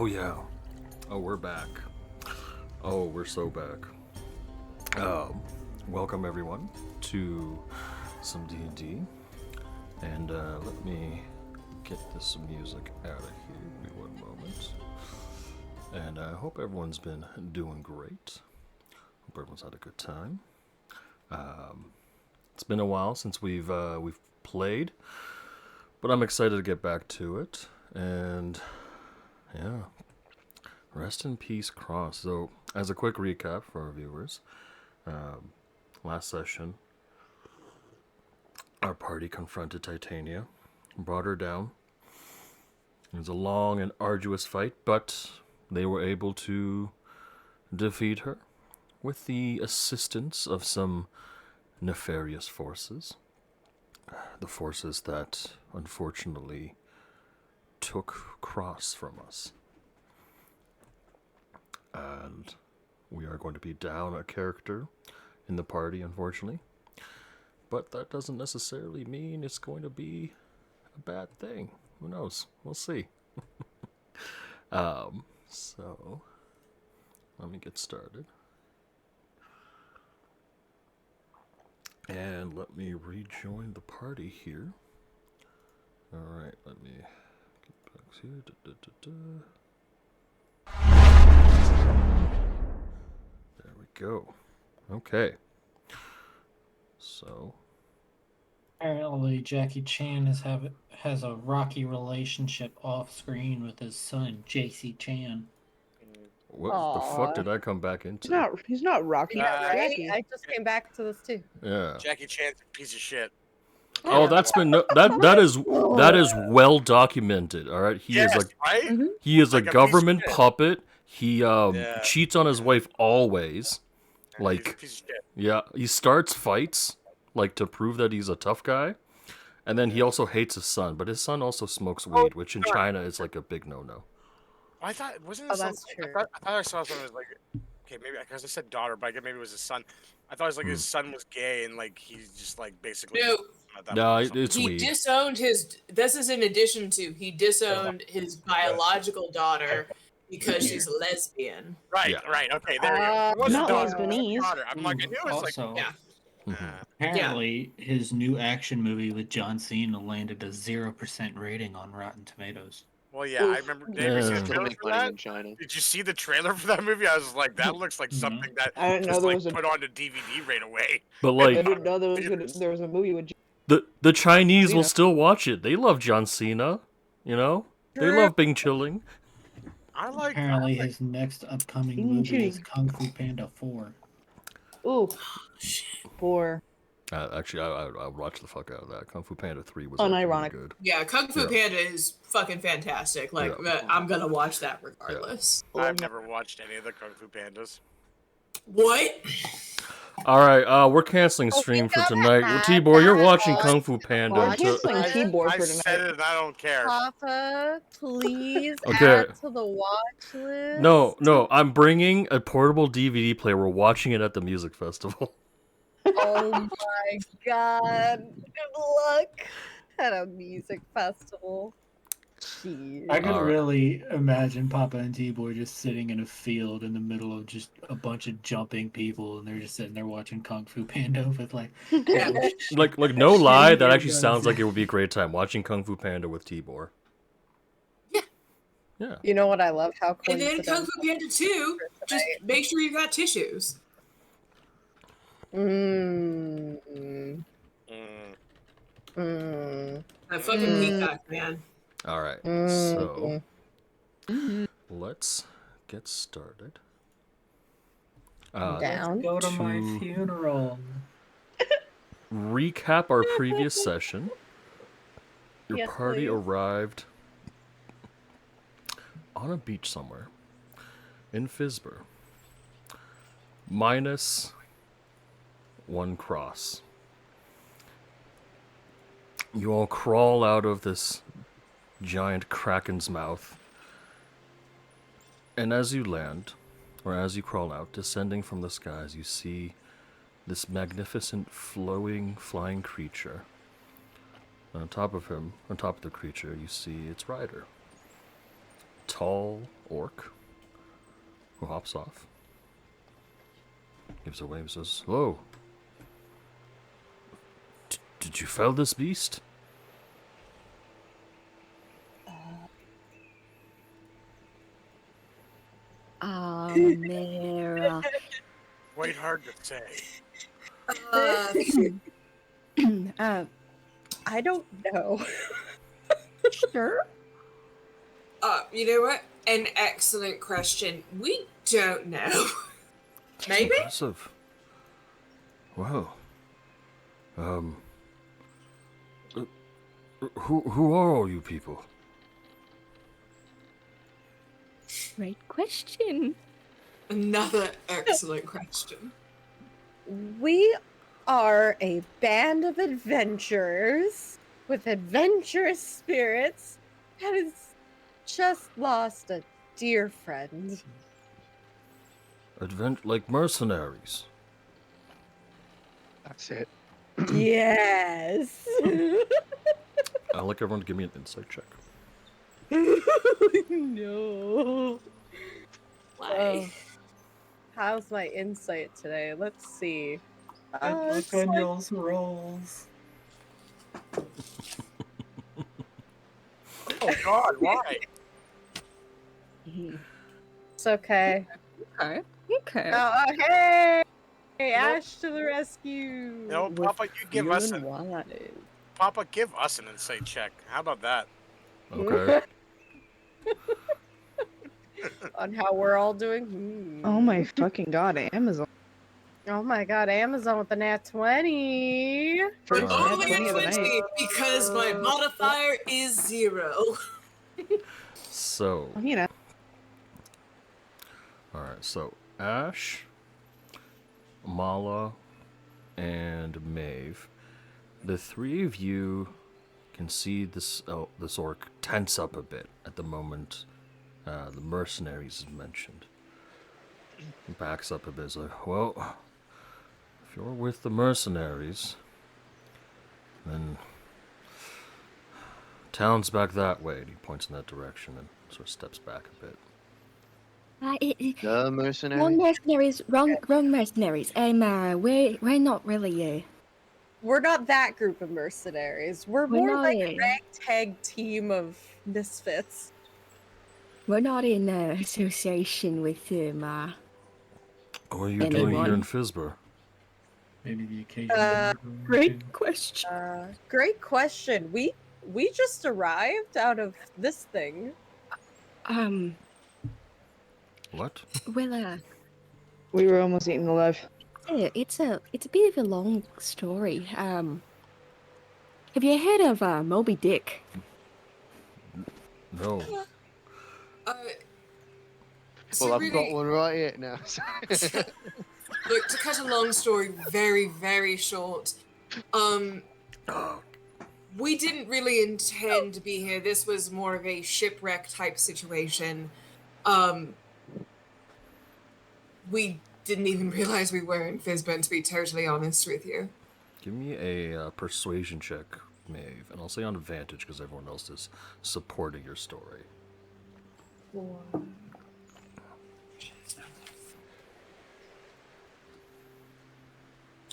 Oh yeah. Oh, we're back. Oh, we're so back. Welcome everyone to some D&D. And let me get this music out of here. Give me one moment. And I hope everyone's been doing great. Hope everyone's had a good time. It's been a while since we've played, but I'm excited to get back to it. And yeah, rest in peace, Kross. So, as a quick recap for our viewers, last session, our party confronted Titania, brought her down. It was a long and arduous fight, but they were able to defeat her with the assistance of some nefarious forces. The forces that, unfortunately, took Kross from us. And we are going to be down a character in the party, unfortunately. But that doesn't necessarily mean it's going to be a bad thing. Who knows? We'll see. So, let me get started. And let me rejoin the party here. Alright, let me get back here. There we go. Okay. So. Apparently, Jackie Chan has a rocky relationship off screen with his son, JC Chan. What the fuck did I come back into? He's not Rocky. Right? Jackie. I just came back to this too. Yeah. Jackie Chan's a piece of shit. Oh, that's been that is well documented. All right, he is a Like a government piece of shit. puppet. He cheats on his wife always. Like, He's a piece of shit. yeah, he starts fights like to prove that he's a tough guy, and then he also hates his son. But his son also smokes weed, which in China is like a big no-no. I thought wasn't Oh, it that's something? true. I thought I saw something that was like, okay, maybe because I said daughter, but I guess maybe it was his son. I thought it was like his son was gay and like he's just like basically. No. No, it's He weed. disowned his. This is in addition to he disowned his biological daughter because she's lesbian. Right, Yeah. right, okay, there we go. It wasn't not daughter, it was Lebanese. daughter. I'm like, I knew it was like. Also, Yeah. apparently, his new action movie with John Cena landed a 0% rating on Rotten Tomatoes. Well, yeah, I remember. Did you see the Yeah. trailer Make for money that? in China. Did you see the trailer for that movie? I was like, that looks like something that I didn't know was there like was a. put on the DVD right away. But I like didn't know there was a movie with. the Chinese will Cena. still watch it. They love John Cena. You know, they love Bing Chilling. Apparently, his next upcoming movie is Kung Fu Panda 4. Ooh. 4. Actually, I would watch the fuck out of that. Kung Fu Panda 3 was Unironic. really good. Yeah, Kung Fu Yeah. Panda is fucking fantastic. Like, I'm gonna watch that regardless. I've never watched any of the Kung Fu Pandas. What? All right, we're canceling stream for tonight. Tibor, you're watching Kung Fu We're Panda. canceling Tibor I for said tonight. it and I don't care. Papa, please Okay. add to the watch list. No, I'm bringing a portable DVD player. We're watching it at the music festival. Oh my god. Good luck at a music festival. Jeez. I could Alright. really imagine Papa and Tibor just sitting in a field in the middle of just a bunch of jumping people, and they're just sitting there watching Kung Fu Panda with like. Like no lie, that actually sounds like it would be a great time watching Kung Fu Panda with Tibor. Yeah. You know what I love? How And then coincidental. Kung Fu Panda 2, just make sure you got tissues. Mm. That fucking peacock, man. All right, so let's get started. Down. Go to my to funeral. recap our previous session. Your Yes, party please. arrived on a beach somewhere in Fisber, minus one Kross. You all crawl out of this giant kraken's mouth, and as you land, or as you crawl out, descending from the skies, you see this magnificent, flowing, flying creature. And on top of him, on top of the creature, you see its rider. Tall, orc who hops off, gives a wave, says, "Hello. Did you fell this beast?" Mira. Quite hard to say. I don't know. Sure. You know what? An excellent question. We don't know. Maybe? Impressive. Wow. Who are all you people? Great question. Another excellent question. We are a band of adventurers with adventurous spirits that has just lost a dear friend. Like mercenaries. That's it. Yes. I'd like everyone to give me an insight check. No. Why? How's my insight today? Let's see. Good luck It's on like- y'all's rolls. Oh God, why? It's okay. Okay. Okay. Oh, hey! Hey, Nope. Ash to the rescue! No, Papa, you give us Feeling an wise. Papa, give us an insight check. How about that? Okay. On how we're all doing. Hmm. Oh my fucking god, Amazon. Oh my god, Amazon with the nat 20. First But nat only 20 of the night. 20 because my modifier is 0. So, Well, you know. alright, so Ash, Mala, and Maeve, the three of you can see this orc tense up a bit at the moment the mercenaries is mentioned. He backs up a bit, is like, well, if you're with the mercenaries, then town's back that way. And he points in that direction and sort of steps back a bit. The Wrong mercenary. mercenaries. Wrong mercenaries. We're not really. We're not that group of mercenaries. We're We're more not like a- a ragtag team of misfits. We're not in association with What are you doing here in Anyone? Fisber? Maybe the occasion. Great question. Great question. We just arrived out of this thing. What? Well, We were almost eaten alive. it's a bit of a long story. Have you heard of Moby Dick? No. So Well, I've really, got one right here now. look, to cut a long story very, very short, we didn't really intend to be here. This was more of a shipwreck type situation. We didn't even realize we were in Fizben, to be totally honest with you. Give me a persuasion check, Maeve, and I'll say on advantage because everyone else is supporting your story.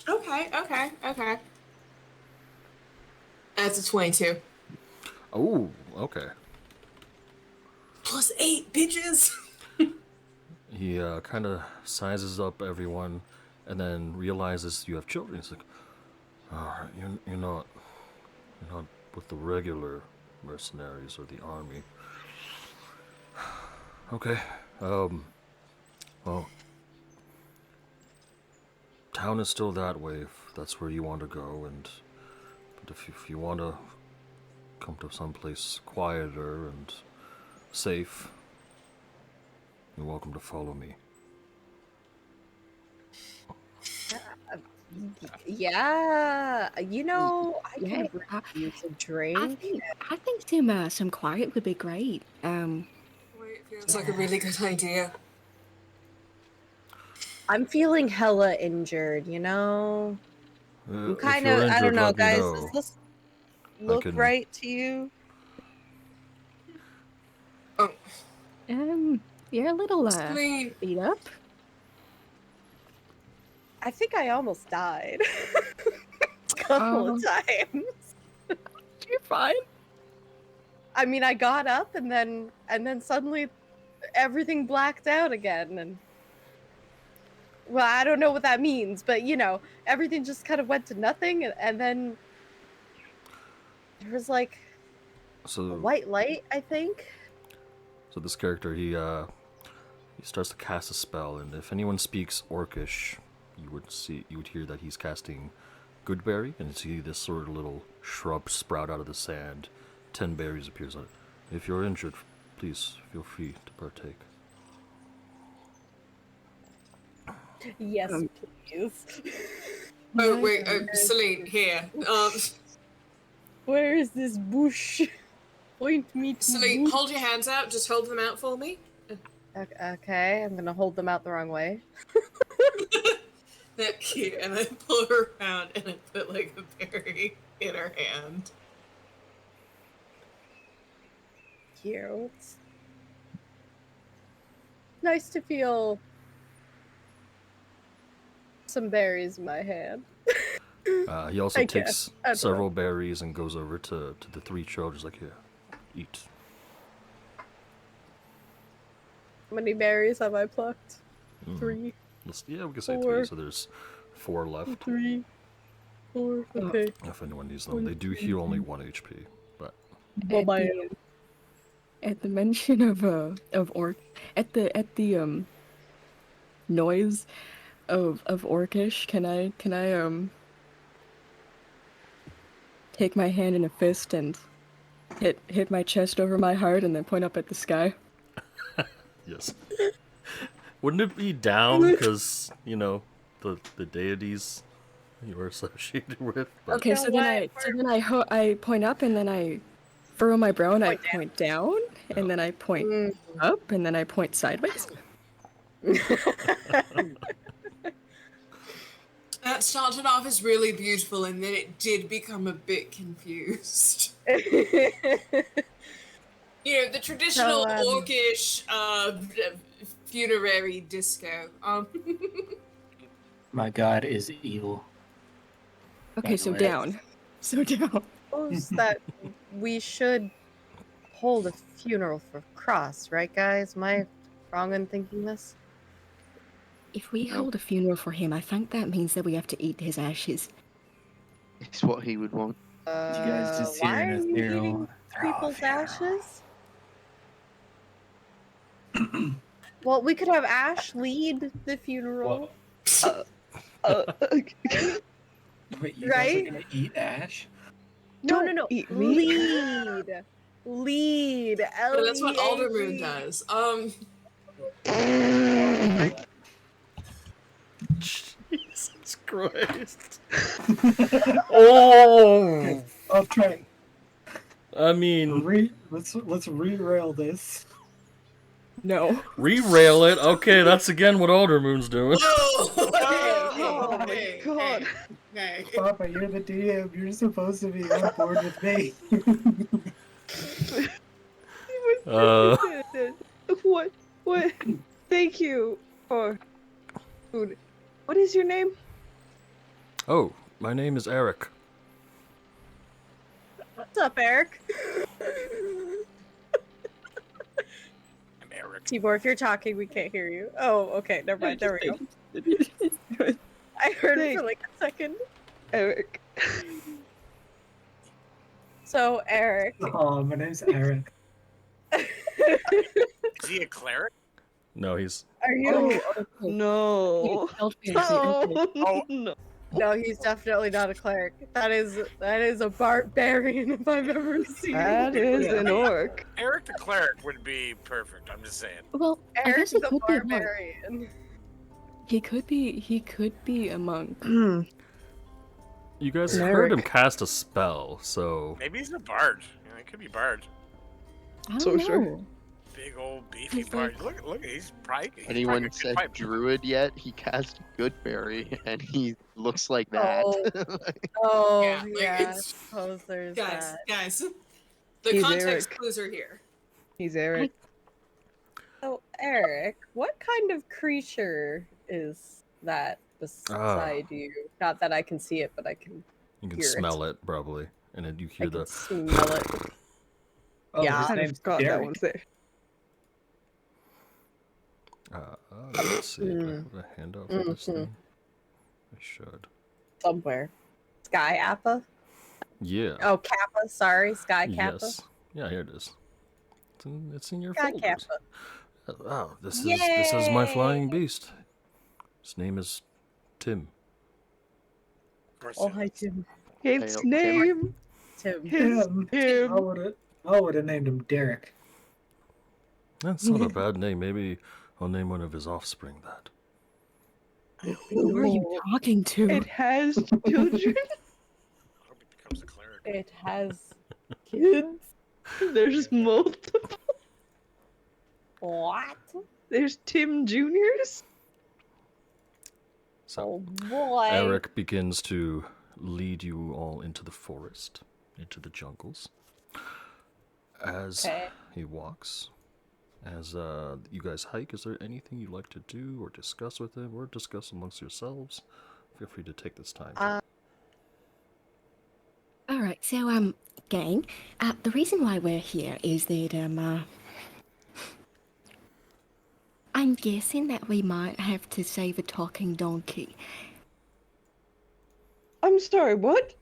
Okay. That's a 22. Oh, okay. Plus 8, bitches! He kind of sizes up everyone, and then realizes you have children. He's like, "All right, you're not with the regular mercenaries or the army." Okay. Well, town is still that way. If that's where you want to go, but if you want to come to someplace quieter and safe, you're welcome to follow me. Yeah, you know, I Yeah, could really use a I drink. think some quiet would be great. Wait, feels like a really good idea. I'm feeling hella injured, you know? I'm If kind you're of, I injured, don't know, let me guys. know. Does this look can- right to you? Oh, You're a little Celine, beat up. I think I almost died a couple of times. You're fine. I mean, I got up and then suddenly everything blacked out again, and well, I don't know what that means, but you know, everything just kind of went to nothing, and then there was like a So, white light, I think. so this character, he starts to cast a spell, and if anyone speaks Orcish, you would hear that he's casting Goodberry, and you see this sort of little shrub sprout out of the sand. 10 berries appears on it. If you're injured, please feel free to partake. Yes, please. oh wait, Celine, here. Where is this bush? Point me to Celine, bush. hold your hands out. Just hold them out for me. Okay, I'm gonna hold them out the wrong way. That cute. And I pull her around and I put like a berry in her hand. Cute. Nice to feel some berries in my hand. He also I takes guess. I don't several berries and goes over to the three children, like, here, eat. How many berries have I plucked? Mm. 3. Yeah, we can say 4. 3, so there's 4 left. 3. 4. Okay. If anyone needs them. They do heal only 1 HP, but... Well, At the mention of at the noise of Orcish, can I take my hand in a fist and hit my chest over my heart and then point up at the sky? Yes. Wouldn't it be down because, you know, the deities you were associated with? But... Okay, so then I point up and then I furrow my brow and I point down and then I point up and then I point sideways. That started off as really beautiful and then it did become a bit confused. You know, the traditional Orcish funerary disco. My god is evil. Okay, so down. So down. Suppose that we should hold a funeral for Kross, right, guys? Am I wrong in thinking this? If we hold a funeral for him, I think that means that we have to eat his ashes. It's what he would want. You guys just Why hearing are a you funeral. eating people's ashes? Well, we could have Ash lead the funeral. Wait, you Right? guys are gonna eat Ash? No. eat me. Lead. But that's what L-E-A-D. Aldermoon does. Jesus Christ. Oh! I'll try. I mean... Let's re-rail this. No. Re-rail it? Okay, that's again what Aldermoon's doing. Oh my god. Hey. Papa, you're the DM. You're supposed to be on board with me. What? Thank you for food. What is your name? Oh, my name is Eric. What's up, Eric? I'm Eric. Tibor, if you're talking, we can't hear you. Oh, okay, never mind. There we go. I heard it for like a second. Eric. So, Eric. Oh, my name's Eric. Is he a cleric? No, he's... Are you? No. Oh. No. No, he's definitely not a cleric. That is a barbarian if I've ever seen. That is an orc. Eric the cleric would be perfect. I'm just saying. Well, I Eric guess he the could be a monk. barbarian. He could be a monk. You guys Eric. heard him cast a spell, so... Maybe he's a bard. Yeah, he could be bard. I don't So know. sure. Big old beefy He's bard. Look, he's probably. He's Anyone probably said pipe. druid yet? He cast Goodberry, and he looks like that. Oh, Yeah, yeah. like, I suppose there's Guys, that. guys. The He's context Eric. clues are here. He's Eric. So, Eric, what kind of creature is that beside you? Not that I can see it, but I can You can hear smell it probably, and then you I hear can the. smell it. Oh, Yeah. his Kind of name's forgot that Derek. one's there. Let's see. Do I Mm. have a handout for this Mhm. thing? I should. Somewhere. Sky Appa? Yeah. Oh, Kappa, sorry. Sky Kappa. Yes. Yeah, here it is. It's in your Sky folders. Kappa. Oh, this is my flying Yay! beast. His name is Tim. Of course Oh, it hi, is. Tim. Its Tim. name. Tim. His I him. would have named him Derek. That's not a bad name. Maybe I'll name one of his offspring that. Who are you talking to? It has children. I hope he becomes a cleric. It has kids. There's multiple. What? There's Tim Juniors. So Oh boy. Eric begins to lead you all into the forest, into the jungles. As Okay. he walks, as you guys hike, is there anything you'd like to do or discuss with him, or discuss amongst yourselves? Feel free to take this time. All right, so gang, the reason why we're here is that I'm guessing that we might have to save a talking donkey. I'm sorry. What?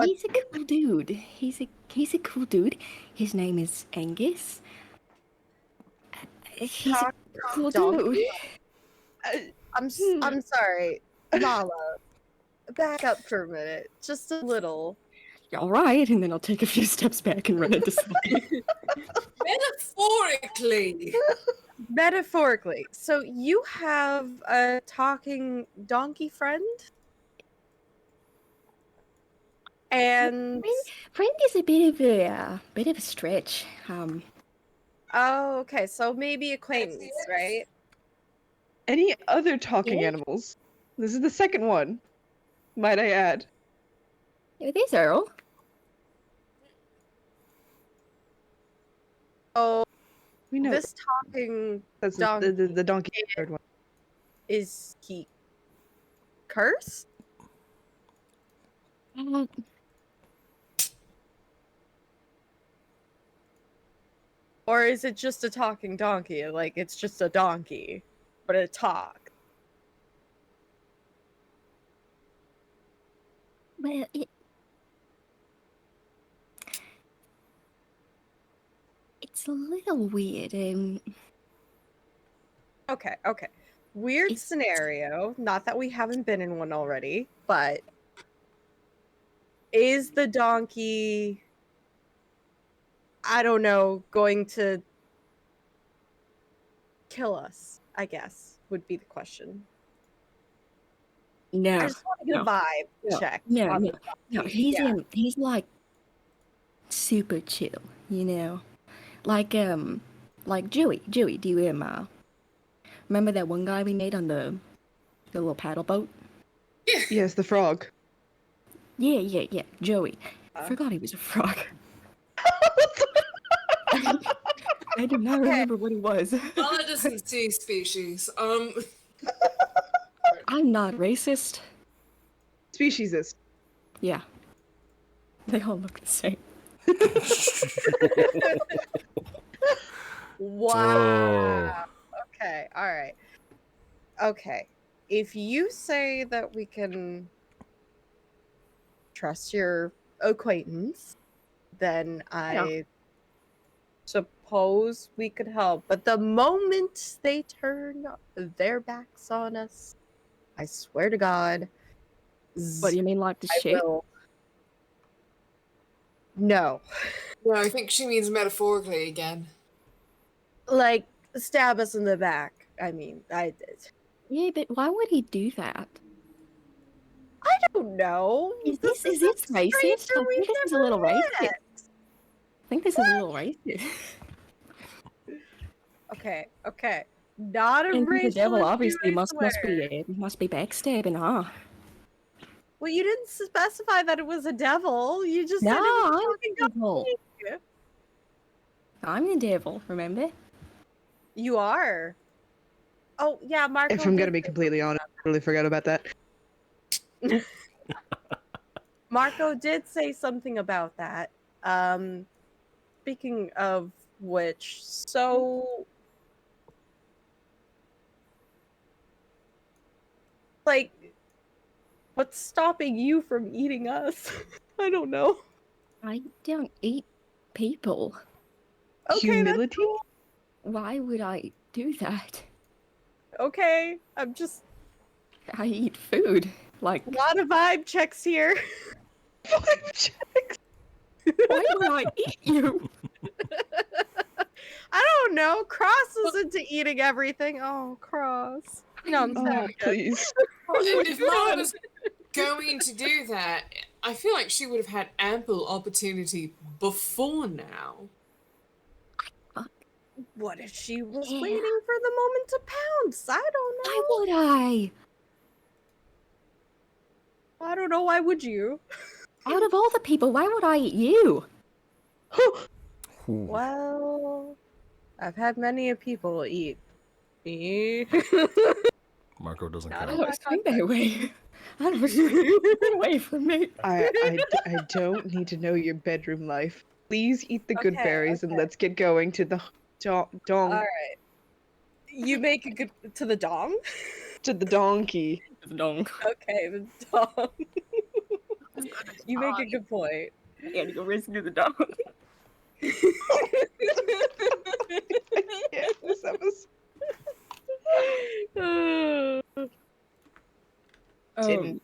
He's a cool dude. He's a cool dude. His name is Angus. He's a cool dude. I'm sorry, Mala. Back up for a minute, just a little. All right, and then I'll take a few steps back and run into somebody. Metaphorically. So you have a talking donkey friend? And Friend is a bit of a stretch. oh, okay, so maybe acquaintance, right? Any other talking Yeah. animals? This is the second one. Might I add? There's Earl. Oh, We know this talking that's donkey. the donkey third one. Is he cursed? Or is it just a talking donkey? Like it's just a donkey, but it talks. Well, it's a little weird. Okay, okay. Weird It's- scenario. Not that we haven't been in one already, but is the donkey, I don't know, going to kill us? I guess would be the question. No, I just want to get a no, vibe check. no, on no, the no. donkey. He's Yeah. he's like super chill, you know, like Joey. Joey, do you remember that one guy we made on the little paddle boat? Yes, the frog. Yeah. Joey. I forgot he was a frog. I do not remember what he was. Mala doesn't see species. I'm not racist. Speciesist. Yeah. They all look the same. Wow. Okay, all right. Okay. If you say that we can trust your acquaintance, then I suppose we could help. But the moment they turn their backs on us, I swear to God, What do you mean, like the I shit? will. No. No, I think she means metaphorically again. Like, stab us in the back. I mean, I did. Yeah, but why would he do that? I don't know. Is this a racist? I stranger think we've this is a never little met. racist. I think this is a little racist. Okay. Not a And the racial devil issue, obviously I must swear. be backstabbing, huh? Well, you didn't specify that it was a devil. You just said it No, was a I'm talking the devil. donkey. I'm the devil, remember? You are. Oh yeah, Marco. If I'm gonna did be say completely honest, I totally forgot about that. Marco did say something about that. Speaking of which, so like, what's stopping you from eating us? I don't know. I don't eat people. Okay, Humility? Why would I do that? okay. I'm just I eat food. Like, a lot of vibe checks here. why would I eat you? I don't know. Cross is into eating everything. Oh, Cross. No, I'm Oh, sorry. please. Well, and if Mom was going to do that, I feel like she would have had ample opportunity before now. What if she was Yeah. waiting for the moment to pounce? I don't Why know. would I? I don't know. Why would you? Out of all the people, why would I eat you? Ooh. Well, I've had many a people eat me. Marco doesn't Not count. in Oh, stay that away. I was get away from me. I don't need to know your bedroom life. Please eat the good Okay, berries and okay. let's get going to the dong All right. You make a good to the dong. to the donkey. Dong. Okay, the dong. You make a good point. Yeah, go race to the dong. Yeah, this episode. Didn't.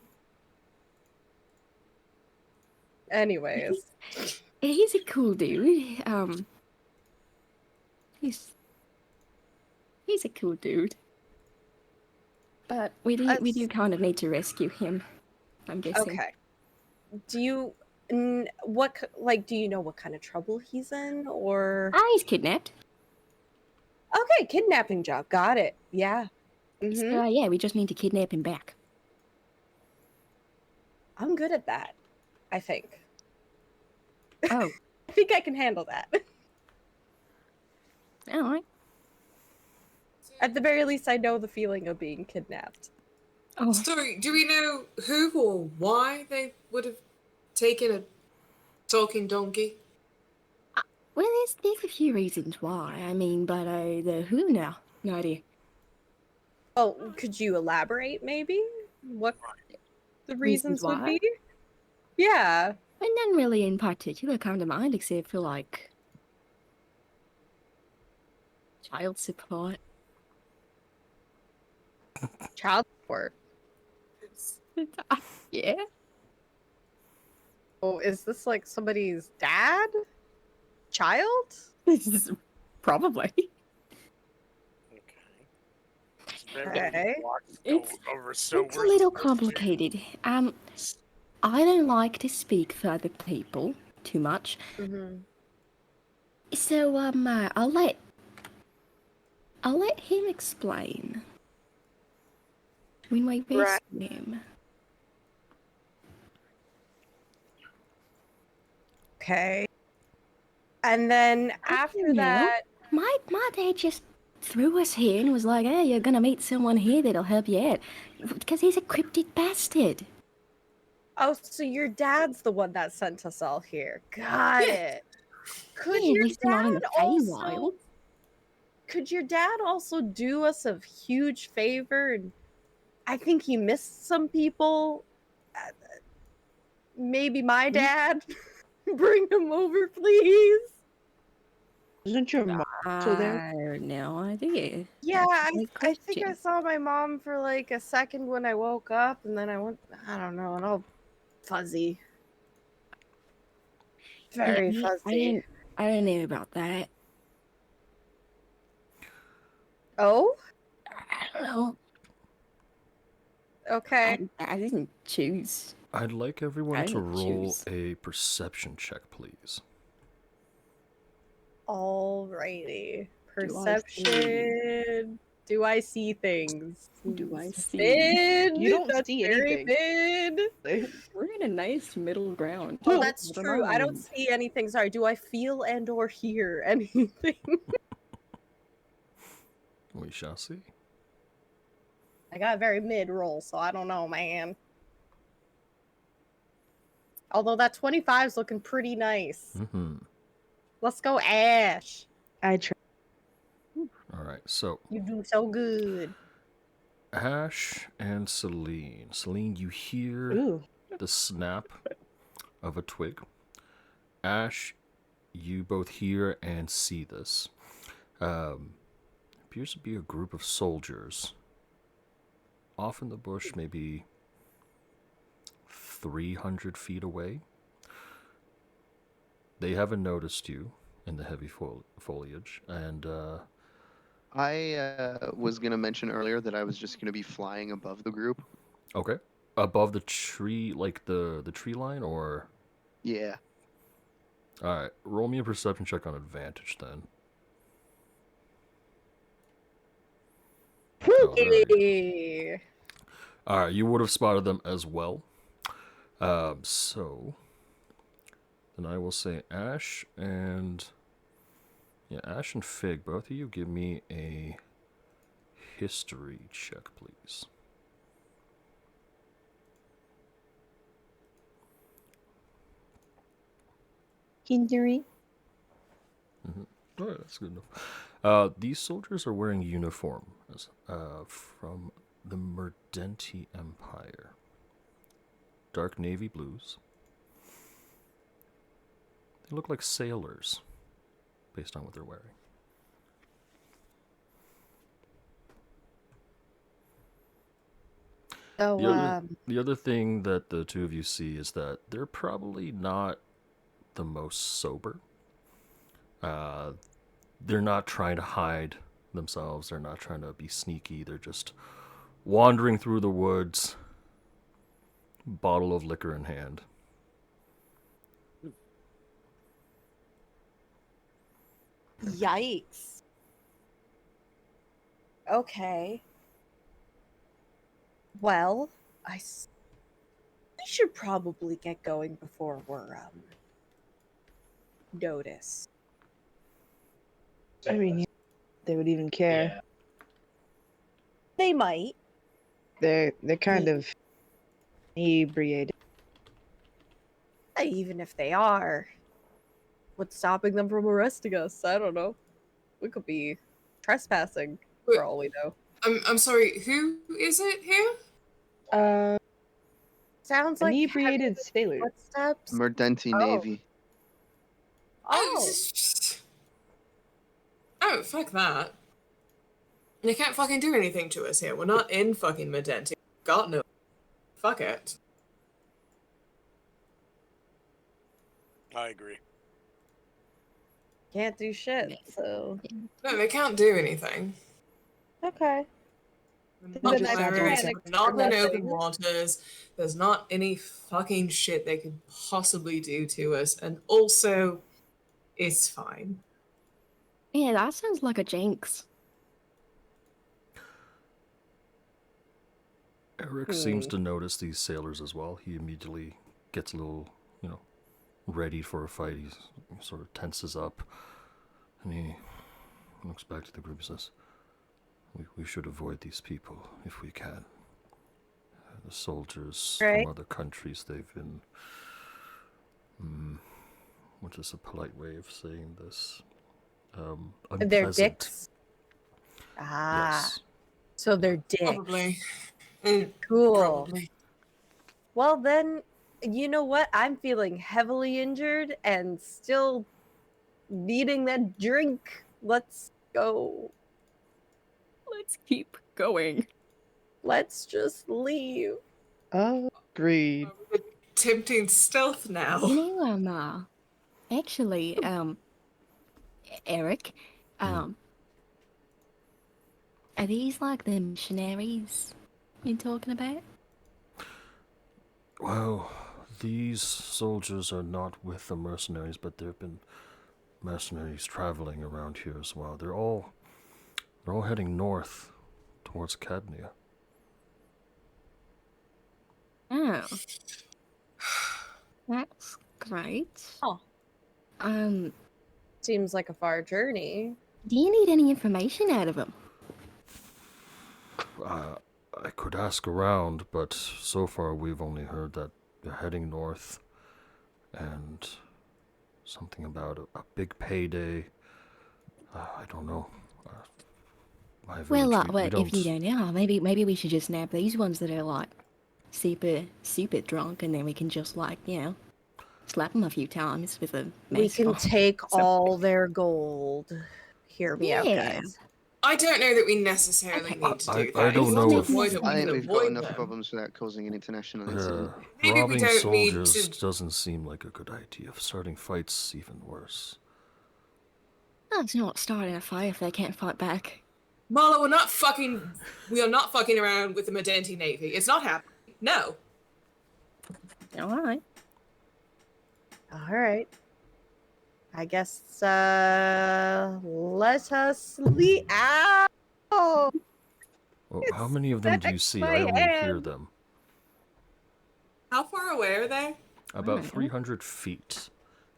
Anyways, He's a cool dude. He's a cool dude. But we do kind of need to rescue him. I'm guessing. okay. Do you do you know what kind of trouble he's in, or He's kidnapped. okay, kidnapping job, got it. Yeah. So yeah, we just need to kidnap him back. I'm good at that, I think. Oh, I think I can handle that. all right. At the very least, I know the feeling of being kidnapped. Oh, So, do we know who or why they would have taken a talking donkey? well, there's a few reasons why. I mean, but the who now? No idea. Oh, could you elaborate, maybe? What the reasons would why? be? Yeah. And none really in particular come to mind, except for like child support. Child support. Yeah. Oh, is this like somebody's dad? Child? Probably. Okay. It's It's a little complicated. I don't like to speak for other people too much. Mm-hmm. So I'll let him explain when we rescue him. Okay. And then after You know, that, my dad just threw us here and was like, "Hey, you're gonna meet someone here that'll help you out," because he's a cryptic bastard. oh, so your dad's the one that sent us all here. Got it. Could Yeah, your he's not in the dad Feywild. also? Could your dad also do us a huge favor? And I think he missed some people. Maybe my dad. Bring him over, please. Isn't your mom still there? I have no idea. Yeah, Great I think I question. saw my mom for like a second when I woke up, and then I don't know, and all fuzzy. Very Yeah, fuzzy. I don't know about that. Oh, I don't know. okay. I didn't choose. I'd like everyone I to didn't roll choose. a perception check, please. Alrighty. Do I see- Perception. Do I see things? Do I see? Bid. You don't That's see very anything. bid. We're in a nice middle ground. Oh, that's I don't true. I don't know. see anything. Sorry. Do I feel and or hear anything? We shall see. I got a very mid roll, so I don't know, man. Although that 25 is looking pretty nice. Mm-hmm. Let's go, Ash. I try. All right, so You do so good. Ash and Salene. Salene, you hear Ooh. the snap of a twig. Ash, you both hear and see this. Appears to be a group of soldiers. Off in the bush, maybe 300 feet away. They haven't noticed you in the heavy foliage, and I was gonna mention earlier that I was just gonna be flying above the group. okay, above the tree, like the tree line, or Yeah. all right. Roll me a perception check on advantage, then. Oh, there you go. Hey. All right, you would have spotted them as well. So then I will say Ash and Ash and Fig. Both of you, give me a history check, please. Injury. All right, that's good enough. These soldiers are wearing uniforms from the Merdenti Empire. Dark navy blues. They look like sailors, based on what they're wearing. So, The other thing that the two of you see is that they're probably not the most sober. They're not trying to hide themselves. They're not trying to be sneaky. They're just wandering through the woods, bottle of liquor in hand. yikes. Okay. Well, we should probably get going before we're noticed. I mean, they would even care. They might. They're kind of inebriated. Even if they are, what's stopping them from arresting us? I don't know. We could be trespassing for all we know. I'm sorry, who is it here? Sounds like Inebriated heavy sailors. footsteps. Merdenti Oh. Navy. Oh, Oh, fuck that. They can't fucking do anything to us here. We're not in fucking Medenti. God no. Fuck it. I agree. can't do shit. So No, they can't do anything. okay. Not just have to pirates, check not in nothing. open waters. There's not any fucking shit they could possibly do to us. And also, it's fine. Yeah, that sounds like a jinx. Eric seems to notice these sailors as well. He immediately gets a little, ready for a fight. He sort of tenses up, and he looks back to the group and says, we should avoid these people if we can. The soldiers Right. from other countries, they've been... what is a polite way of saying this? They're Unpleasant. dicks. Ah, Yes. so they're dicks. Probably. Cool. Probably. Well then, you know what? I'm feeling heavily injured and still needing that drink. Let's go. Let's keep going. Let's just leave. Agreed. Tempting stealth now. You know, actually, Eric, are these like the missionaries you're talking about? Well, these soldiers are not with the mercenaries, but there have been mercenaries traveling around here as well. They're all heading north towards Cadnia. Oh. That's great. Oh. Do Seems like a far journey. you need any information out of them? I could ask around, but so far we've only heard that they're heading north, and something about a big payday. I don't know. My Well, village, we well, if you don't know, maybe we should just nab these ones that are like super drunk, and then we can just like slap them a few times with a We mace can or take something. all their gold. Hear me out, Yeah. guys. I don't know that we necessarily need to do that. I don't If we know can if- avoid it, we I think can we've got avoid enough them. problems without causing an international incident. Maybe we robbing don't need soldiers to- doesn't seem like a good idea. Starting fights even worse. That's not starting a fight if they can't fight back. Marla, we are not fucking around with the Medenti Navy. It's not happening. No. All right. All right. I guess let us leave. Ow! Well, how many of them do you It's see? my I only hear hand. them. How far away are they? About Alright. 300 feet.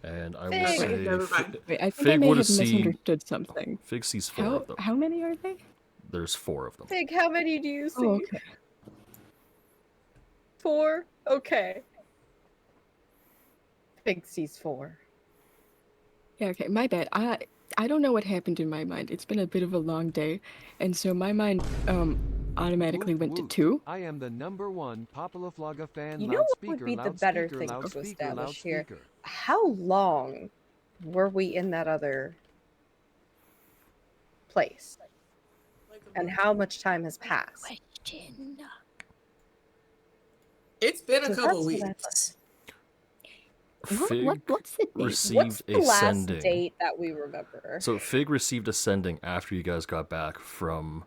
And I will Fig. say Never mind. Wait, I think I Fig may would have have seen- misunderstood something. Fig sees 4 of them. How many are they? There's 4 of them. Fig, how many do you see? Oh, okay. 4? Okay. Fig sees 4. Yeah, okay, my bad. I don't know what happened in my mind. It's been a bit of a long day, and so my mind automatically went to 2. I am the #1 Papalaflaga fan. You know what would loudspeaker, be the better loudspeaker, thing to loudspeaker, establish here? loudspeaker. How long were we in that other place? And how much time has passed? Question. It's been a So couple that's what I weeks. Fig What's the date? received What's the a last sending. date that we remember? So Fig received a sending after you guys got back from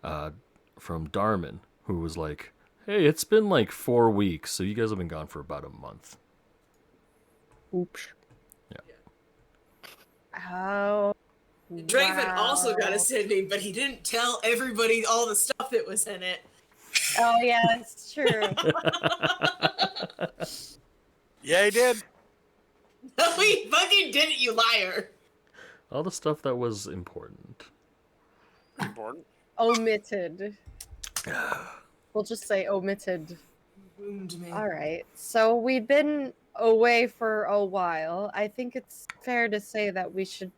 Darman, who was like, "Hey, it's been like 4 weeks, so you guys have been gone for about a month." Oops. Oh. Draven also got wow. a sending, but he didn't tell everybody all the stuff that was in it. Oh yeah, it's true. Yeah, he did. No, he fucking didn't, you liar. All the stuff that was important. Important. Omitted. We'll just say omitted. Wound me. All right. So we've been away for a while. I think it's fair to say that we should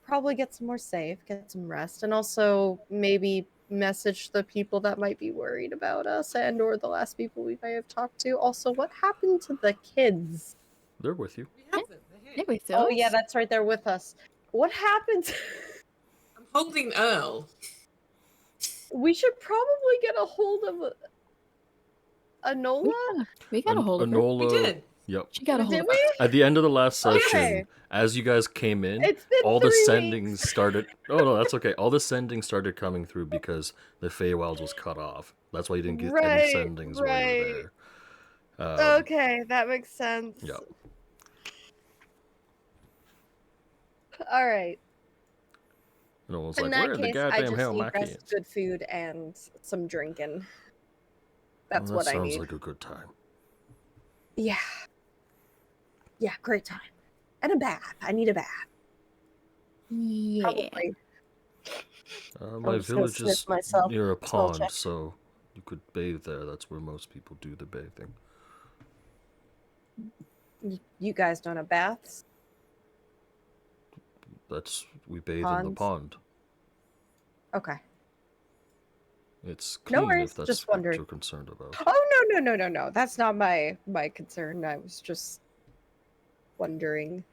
probably get some more safe, get some rest, and also maybe message the people that might be worried about us and or the last people we may have talked to. Also, what happened to the kids? They're with you. We have them. They're here. There we Oh yeah, that's right. They're with us. What happened? I'm holding Earl. We should probably get a hold of Anola. We got a hold of her. Enola, We did. Yep. She got a hold Did of we? her. At the end of the last session, Okay. as you guys came in, It's been all the 3 sendings weeks. started. Oh no, that's okay. All the sendings started coming through because the Feywilds was cut off. That's why you didn't get any Right, sendings while you were right. there. Okay, that makes sense. Yep. All right. And it was In like, that where are the case, I goddamn just hell need my rest, kids? good food, and some drinking. That's Well, what that I sounds need. like a good time. Yeah. Yeah, great time. And a bath. I need a bath. Yeah. Probably. My just gonna village sniff is myself. near a Smell pond, check. so you could bathe there. That's where most people do the bathing. You guys don't have baths? We bathe in the Ponds? pond. Okay. It's No clean worries, if that's just what wondering. you're concerned about. Oh, no. That's not my concern. I was just wondering.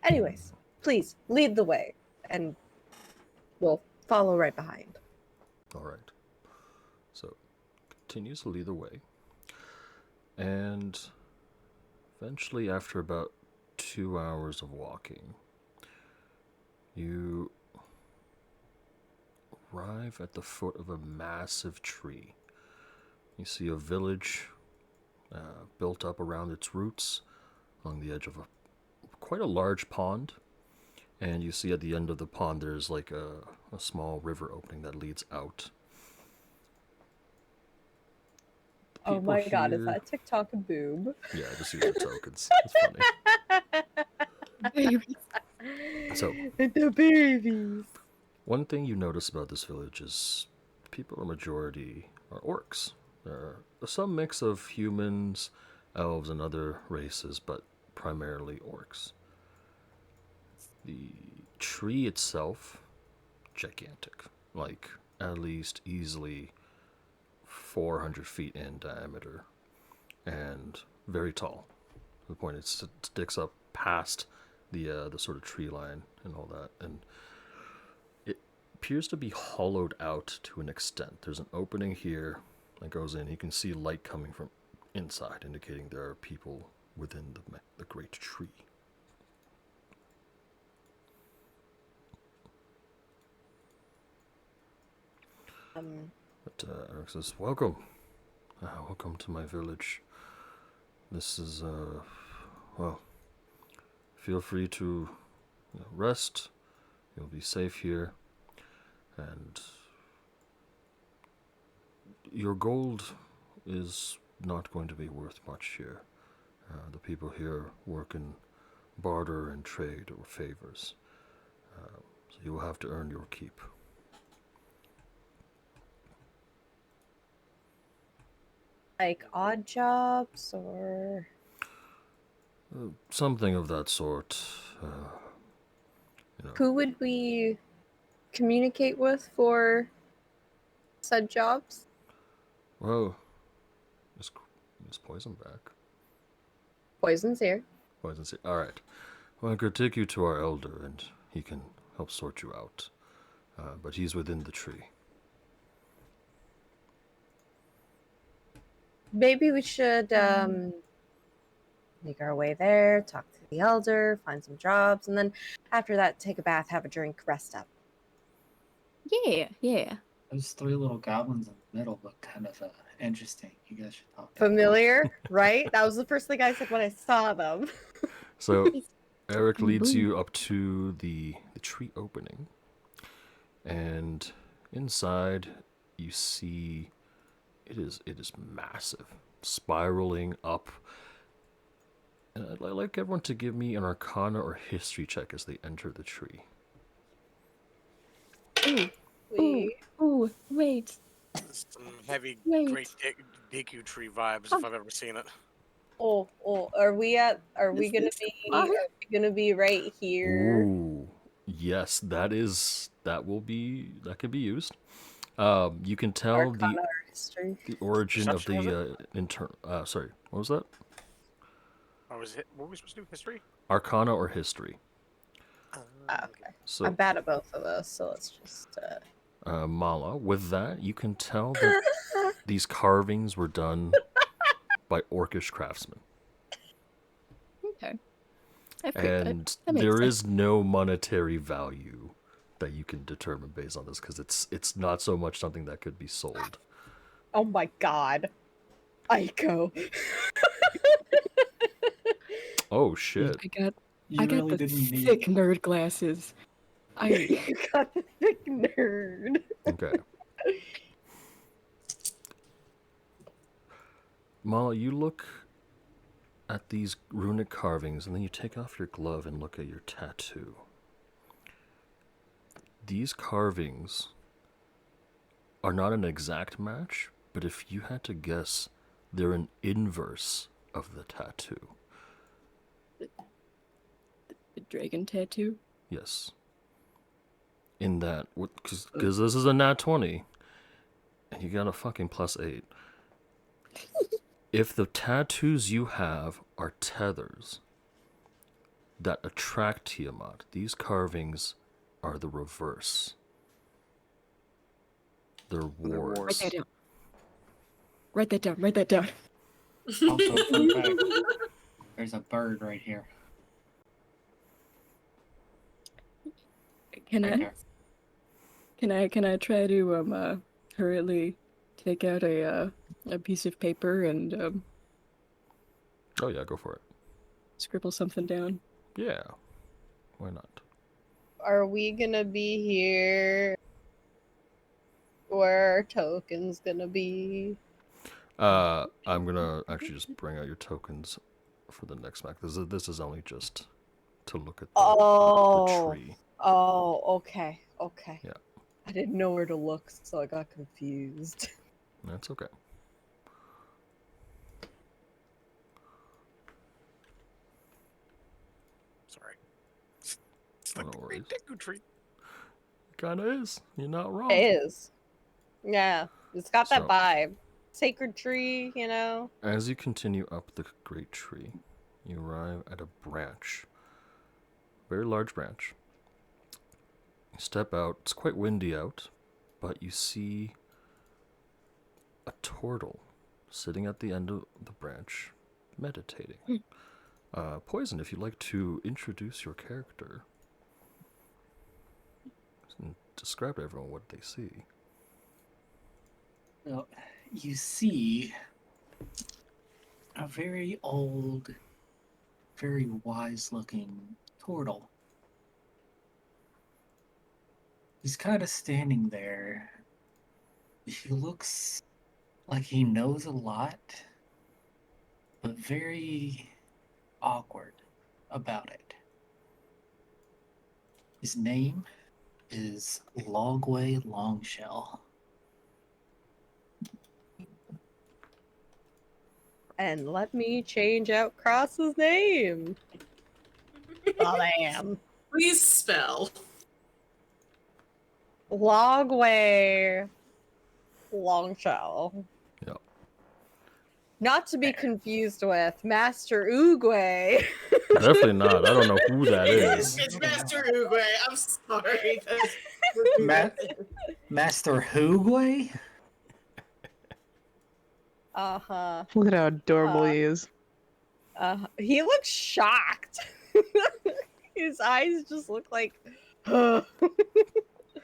Anyways, please lead the way, and we'll follow right behind. All right. So, continues to lead the way. And eventually, after about 2 hours of walking, you arrive at the foot of a massive tree. You see a village built up around its roots along the edge of quite a large pond. And you see at the end of the pond there's like a small river opening that leads out. The Oh my people god, is here- that TikTok a boob? Yeah, just use the tokens. It's funny. So, The babies. One thing you notice about this village is people are majority are orcs. There are some mix of humans, elves, and other races, but primarily orcs. The tree itself, gigantic, like at least easily 400 feet in diameter, and very tall. To the point it sticks up past the sort of tree line and all that, and it appears to be hollowed out to an extent. There's an opening here that goes in. You can see light coming from inside, indicating there are people within the great tree. But Eric says, "Welcome, welcome to my village. This is well, feel free to rest. You'll be safe here, and your gold is not going to be worth much here. The people here work in barter and trade or favors, so you will have to earn your keep." Like odd jobs or Something of that sort. who would we communicate with for said jobs? Well, is Poison back? Poison's here. Poison's here. All right. Well, I could take you to our elder, and he can help sort you out. But he's within the tree. Maybe we should make our way there, talk to the elder, find some jobs, and then after that, take a bath, have a drink, rest up. Yeah. Those three little goblins in the middle look kind of interesting. You guys should talk. Familiar, right? That was the first thing I said when I saw them. So Eric leads you up to the tree opening, and inside you see it is massive, spiraling up. And I'd like everyone to give me an Arcana or History check as they enter the tree. Ooh, wait. Some heavy, Wait. great DQ tree vibes if I've ever seen it. Oh, are we gonna This be right here? Ooh, yes, that could be used. You can tell Arcana or history? the origin of Perception, the internal. Sorry, what was that? Or was it? What were we supposed to do? History? Arcana or History. Okay. So, I'm bad at both of those, so let's just. Mala, with that, you can tell that these carvings were done by orcish craftsmen. Okay. And there is no monetary value that you can determine based on this, because it's not so much something that could be sold. Oh my god. Aiko. Oh shit. I got the thick nerd glasses. You got the thick nerd. Okay. Mala, you look at these runic carvings, and then you take off your glove and look at your tattoo. These carvings are not an exact match, but if you had to guess, they're an inverse of the tattoo. The dragon tattoo? Yes. In that, because this is a nat 20, and you got a fucking +8. If the tattoos you have are tethers that attract Tiamat, these carvings are the reverse. They're wars. Write that down. Also, fun fact, there's a bird right here. Can Right I there. try to hurriedly take out a piece of paper and Oh yeah, go for it. scribble something down? Yeah. Why not? Are we gonna be here? Where our token's gonna be? I'm gonna actually just bring out your tokens for the next map. This is only just to look at the tree. Oh, okay. Okay. Yeah. I didn't know where to look, so I got confused. That's okay. Sorry. It's Oh, like no the worries. Great Deku Tree. Kinda is. You're not wrong. It is. Yeah. It's got that So- vibe. Sacred tree, you know? As you continue up the great tree, you arrive at a branch. Very large branch. You step out. It's quite windy out, but you see a turtle sitting at the end of the branch, meditating. Poison, if you'd like to introduce your character and describe to everyone what they see. Well, you see a very old, very wise-looking turtle. He's kind of standing there. He looks like he knows a lot, but very awkward about it. His name is Logway Longshell. And let me change out Kross's name. Bam. Please spell. Logway Longshell. Yeah. Not to be confused with Master Oogway. Definitely not. I don't know who that is. It's Master Uguay. I'm sorry. Master Hoogway? Uh-huh. Look at how adorable he is. He looks shocked. His eyes just look like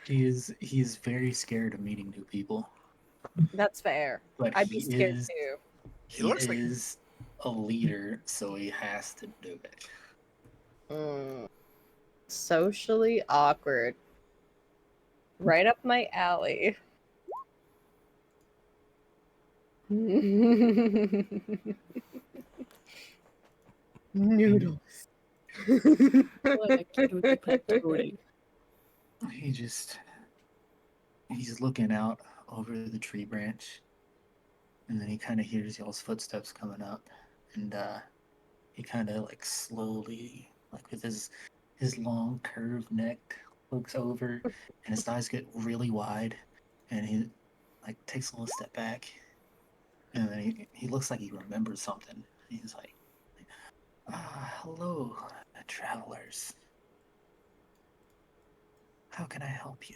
He's very scared of meeting new people. That's fair. But I'd be scared is, too. He looks like- is a leader, so he has to do it. Socially awkward. Right up my alley. Noodles. What a cutie patootie. He's looking out over the tree branch, and then he kind of hears y'all's footsteps coming up, and he kind of like slowly, like with his long curved neck, looks over, and his eyes get really wide, and he like takes a little step back, and then he looks like he remembers something. He's like, "Hello, travelers. How can I help you?"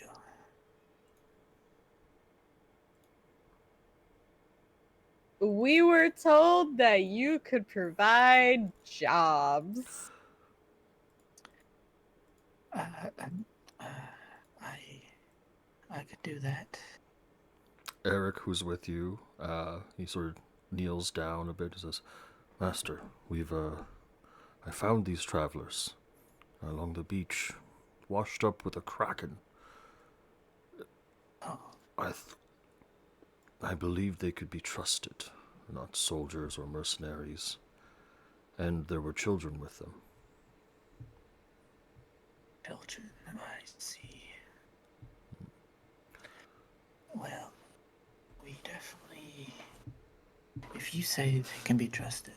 We were told that you could provide jobs. I could do that. Eric, who's with you, he sort of kneels down a bit and says, "Master, I found these travelers along the beach, washed up with a kraken. Oh, I believe they could be trusted, not soldiers or mercenaries, and there were children with them." children, I see. Well, we definitely... If you say they can be trusted,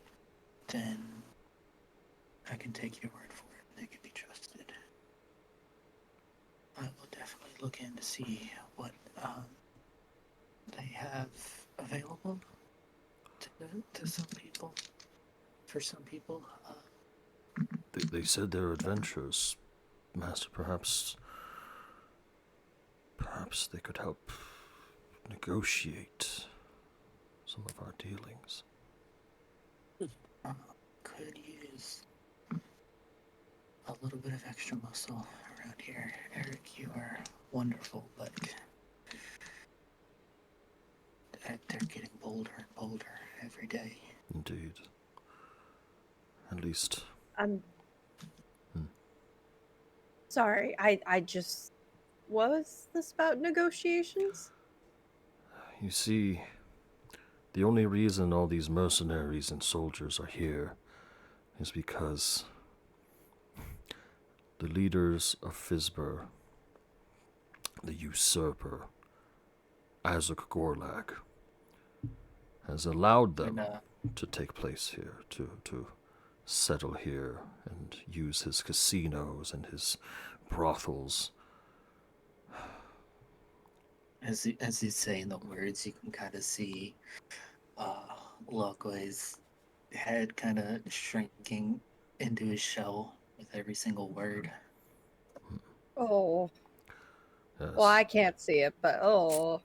then I can take your word for it. They can be trusted. I will definitely look in to see what they have available to some people. For some people, They said their adventures. Master, perhaps they could help negotiate some of our dealings. could use a little bit of extra muscle around here. Eric, you are wonderful, but they're getting bolder and bolder every day. Indeed. At least, Sorry, I just... What was this about negotiations? you see, the only reason all these mercenaries and soldiers are here is because the leaders of Fizbur the usurper, Azuk Gorlag, has allowed them to take place here, to settle here and use his casinos and his brothels. As he's saying the words, you can kind of see Lokwe's head kind of shrinking into his shell with every single word. Oh. Yes. Well, I can't see it, but oh.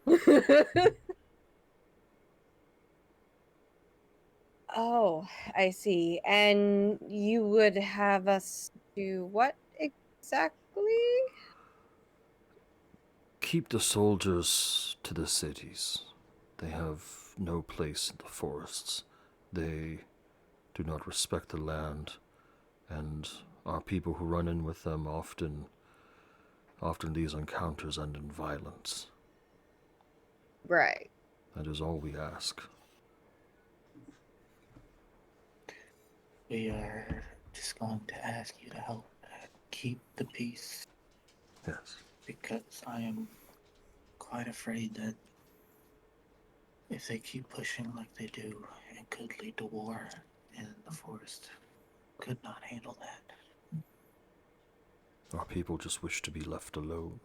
Oh, I see. And you would have us do what exactly? Keep the soldiers to the cities. They have no place in the forests. They do not respect the land, and our people who run in with them often these encounters end in violence. Right. That is all we ask. We are just going to ask you to help keep the peace. Yes. Because I am quite afraid that if they keep pushing like they do, it could lead to war, and the forest could not handle that. Our people just wish to be left alone,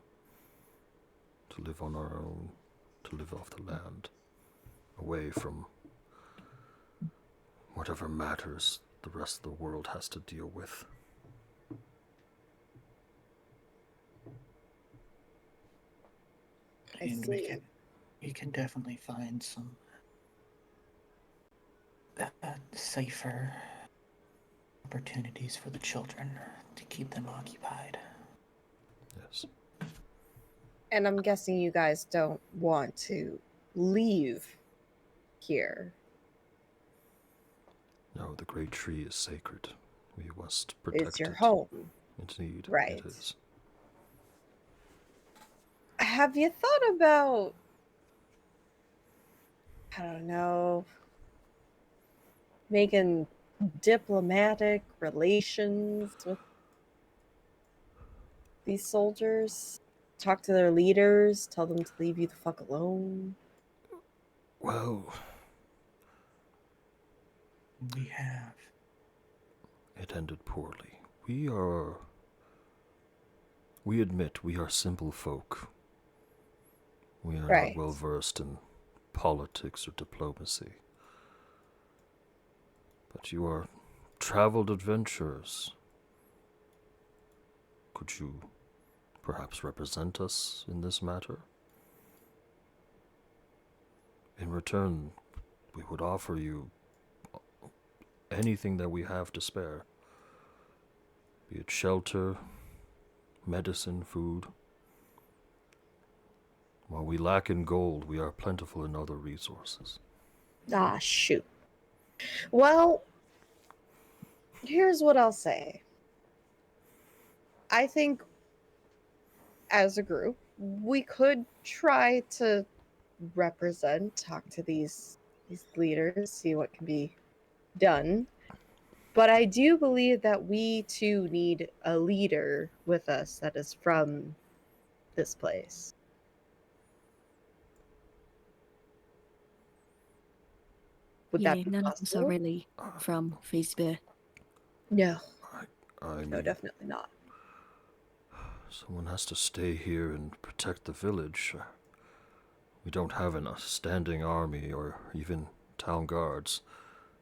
to live on our own, to live off the land, away from whatever matters the rest of the world has to deal with. And we can definitely find some safer opportunities for the children to keep them occupied. Yes. And I'm guessing you guys don't want to leave here. No, the great tree is sacred. We must protect it. It's your home. Indeed, right. It is. Have you thought about, I don't know, making diplomatic relations with these soldiers? Talk to their leaders, tell them to leave you the fuck alone? Well, we have. It ended poorly. We admit we are simple folk. We are not well versed in politics or diplomacy. But you are traveled adventurers. Could you perhaps represent us in this matter? In return, we would offer you anything that we have to spare. Be it shelter, medicine, food. While we lack in gold, we are plentiful in other resources. Ah, shoot. Well, here's what I'll say. I think, as a group, we could try to talk to these leaders, see what can be done. But I do believe that we, too, need a leader with us that is from this place. Would that be none of us are possible? really from Frisbee. No. I mean, No, definitely not. someone has to stay here and protect the village. We don't have a standing army or even town guards.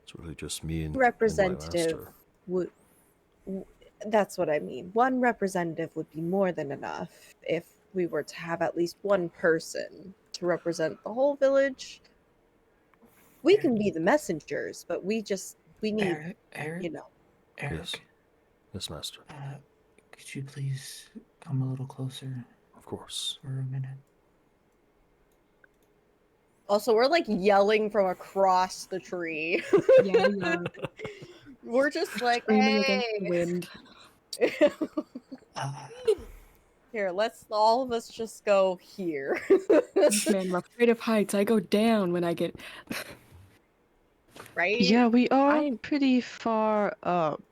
It's really just me and Representative my master. That's what I mean. One representative would be more than enough if we were to have at least one person to represent the whole village. We can be the messengers, but we need, Eric? you know. Eric? Yes, master. Could you please come a little closer? Of course. For a minute. Also, we're like yelling from across the tree. Yeah, we are. We're just like, Screaming hey. against the wind. Here, let's all of us just go here. Man, I'm afraid of heights. I go down when I get... Right? Yeah, we are pretty far up.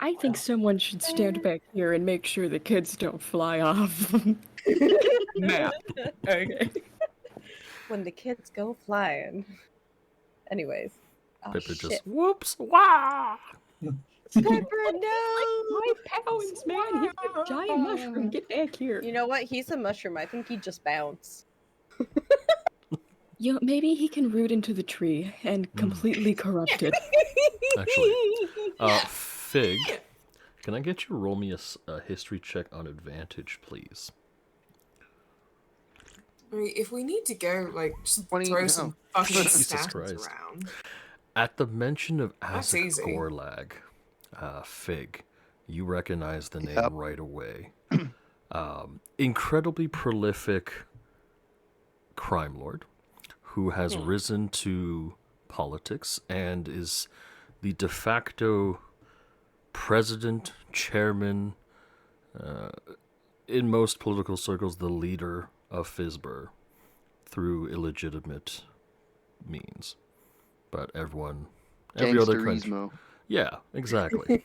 I think someone should stand back here and make sure the kids don't fly off. Map. Okay. When the kids go flying. Anyways. Oh, Pippa shit. just whoops, wah! Pepper, no! Like 5 pounds, man. He's a giant mushroom. Get back here. You know what? He's a mushroom. I think he just bounced. You know, maybe he can root into the tree and completely corrupt it. Actually, Fig, can I get you to roll me a history check on advantage, please? I mean, if we need to go, like, just 20 throw no. some fucking Jesus stats Christ. around. At the mention of That's Azek easy. Gorlag, Fig, you recognize the name Yep. right away. Incredibly prolific crime lord who has risen to politics and is the de facto president, chairman, in most political circles, the leader of Fizbur through illegitimate means. But every other country. Gangsterismo. Yeah, exactly.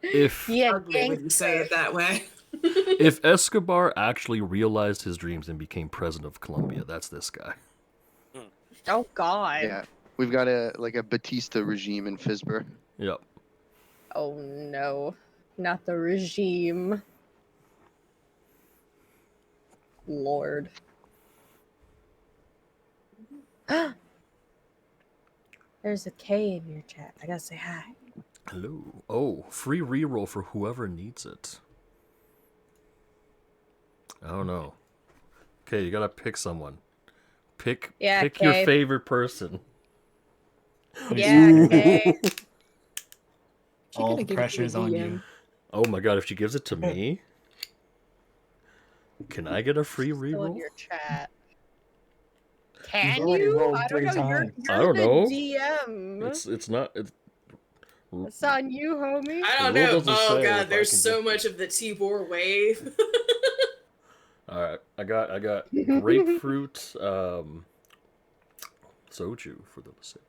If Yeah, Hardly would you say it that way. if Escobar actually realized his dreams and became president of Colombia, that's this guy. Oh, God. Yeah. We've got a Batista regime in Fizbur. Yep. Oh, no. Not the regime. Lord. There's a K in your chat. I gotta say hi. Hello. Oh, free reroll for whoever needs it. I don't know. Okay, you gotta pick someone. Pick Yeah, your Kay. favorite person. Yeah, K. She All gotta the give it to pressure's the on DM. you. Oh my god, if she gives it to me, can I get a free Still in reroll? your chat. Can already you? rolled I don't 3 know. times. I don't the know. DM. It's not. It's on you, homie. I don't The rule know. doesn't Oh say if I god, there's can so get- much of the Tibor wave. All right, I got grapefruit soju for the sake.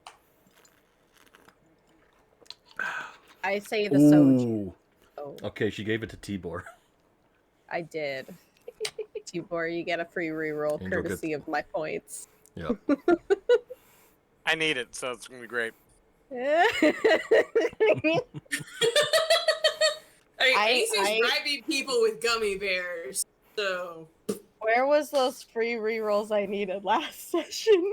I say the soju. Ooh. Oh, Okay, she gave it to Tibor. I did. Tibor, you get a free reroll Angel gets- courtesy of my points. Yep. I need it, so it's gonna be great. Acey's bribing people with gummy bears. So Where was those free rerolls I needed last session?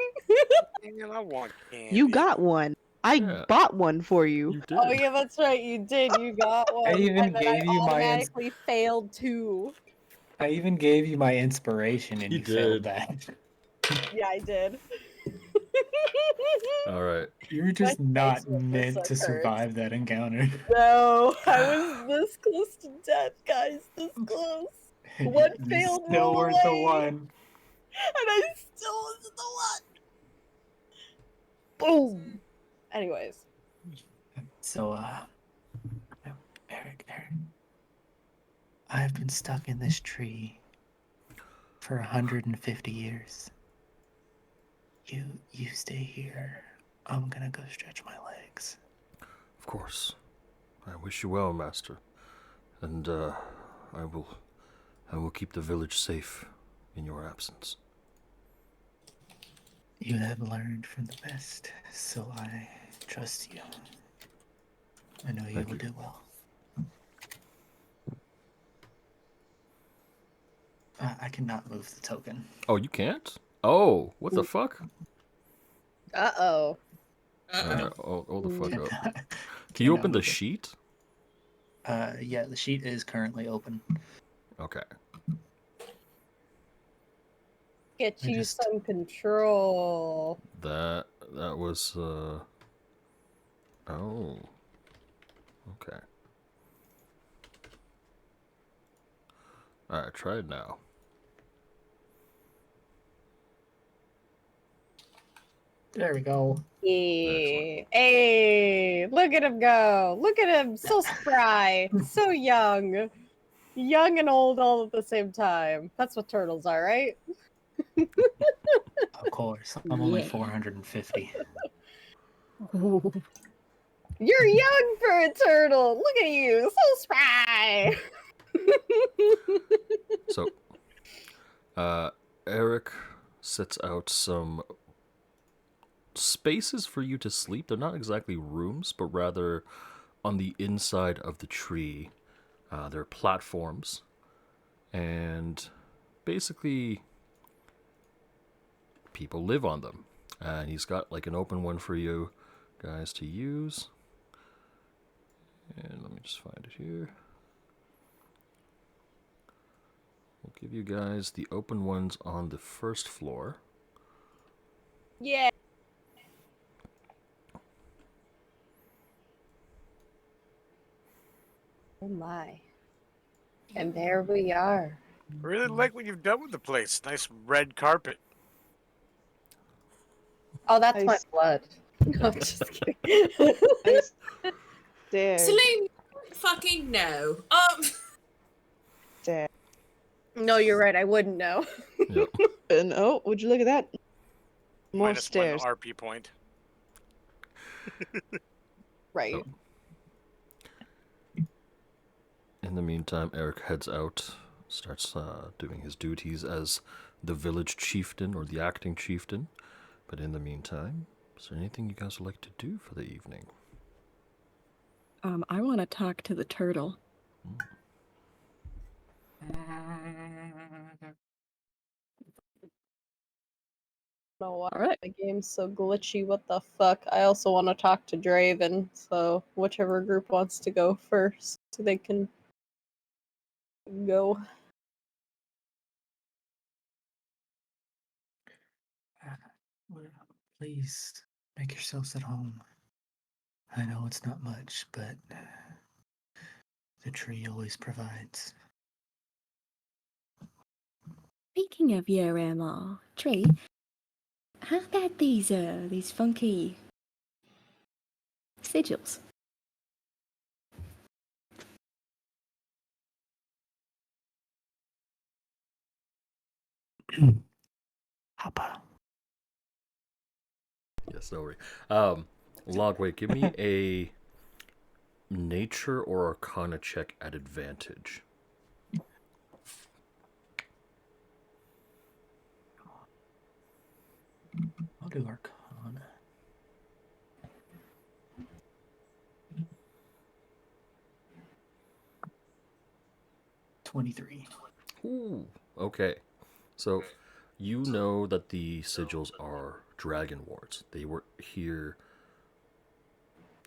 Man, I want candy. You got one. I Yeah. bought one for you. You did. Oh yeah, that's right, you did. You got one. even and then gave I you my automatically failed too. I even gave you my inspiration and You you failed did. that. Yeah, I did. All right. You're just My not face was meant so to cursed. survive that encounter. No, I was this close to death, guys. This close. One You failed still roll weren't the away. one. And I still wasn't the one. Boom. Anyways. So, Eric, I've been stuck in this tree for 150 years. You stay here. I'm gonna go stretch my legs. Of course. I wish you well, Master. And I will keep the village safe in your absence. You have learned from the best, so I trust you. I know you Thank will you. do well. I cannot move the token. Oh, you can't? Oh, what the fuck? Uh-oh. Oh, the fuck up. Cannot- Can you cannot open the move it. sheet? Yeah, the sheet is currently open. Okay. Get I you just- some control. That was oh. Okay. Alright, try it now. There we go. Yeah. Hey, look at him go. Look at him. So spry. So young. Young and old all at the same time. That's what turtles are, right? Of course. I'm only Yeah. 450. Ooh. You're young for a turtle. Look at you, so spry. So, Eric sets out some spaces for you to sleep. They're not exactly rooms, but rather on the inside of the tree. There are platforms, and basically people live on them. And he's got like an open one for you guys to use. And let me just find it here. We'll give you guys the open ones on the first floor. Yeah. Oh my. And there we are. I really like what you've done with the place. Nice red carpet. Oh, that's my Nice. blood. No, I'm just kidding. There. Salene, fucking no. There. No, you're right. I wouldn't know. Yep. And oh, would you look at that? More -1 stairs. RP point. Right. So, in the meantime, Eric heads out, starts doing his duties as the village chieftain or the acting chieftain. But in the meantime, is there anything you guys would like to do for the evening? I want to talk to the turtle. know why All right. the game's so glitchy. What the fuck? I also want to talk to Draven, so whichever group wants to go first, so they can go. Please make yourselves at home. I know it's not much, but the tree always provides. Speaking of your tree, how about these funky sigils? Papa. Yes, no worry. Logway, give me a nature or arcana check at advantage. I'll do arcana. $23. Ooh, okay. So, you know that the sigils are dragon wards. They were here.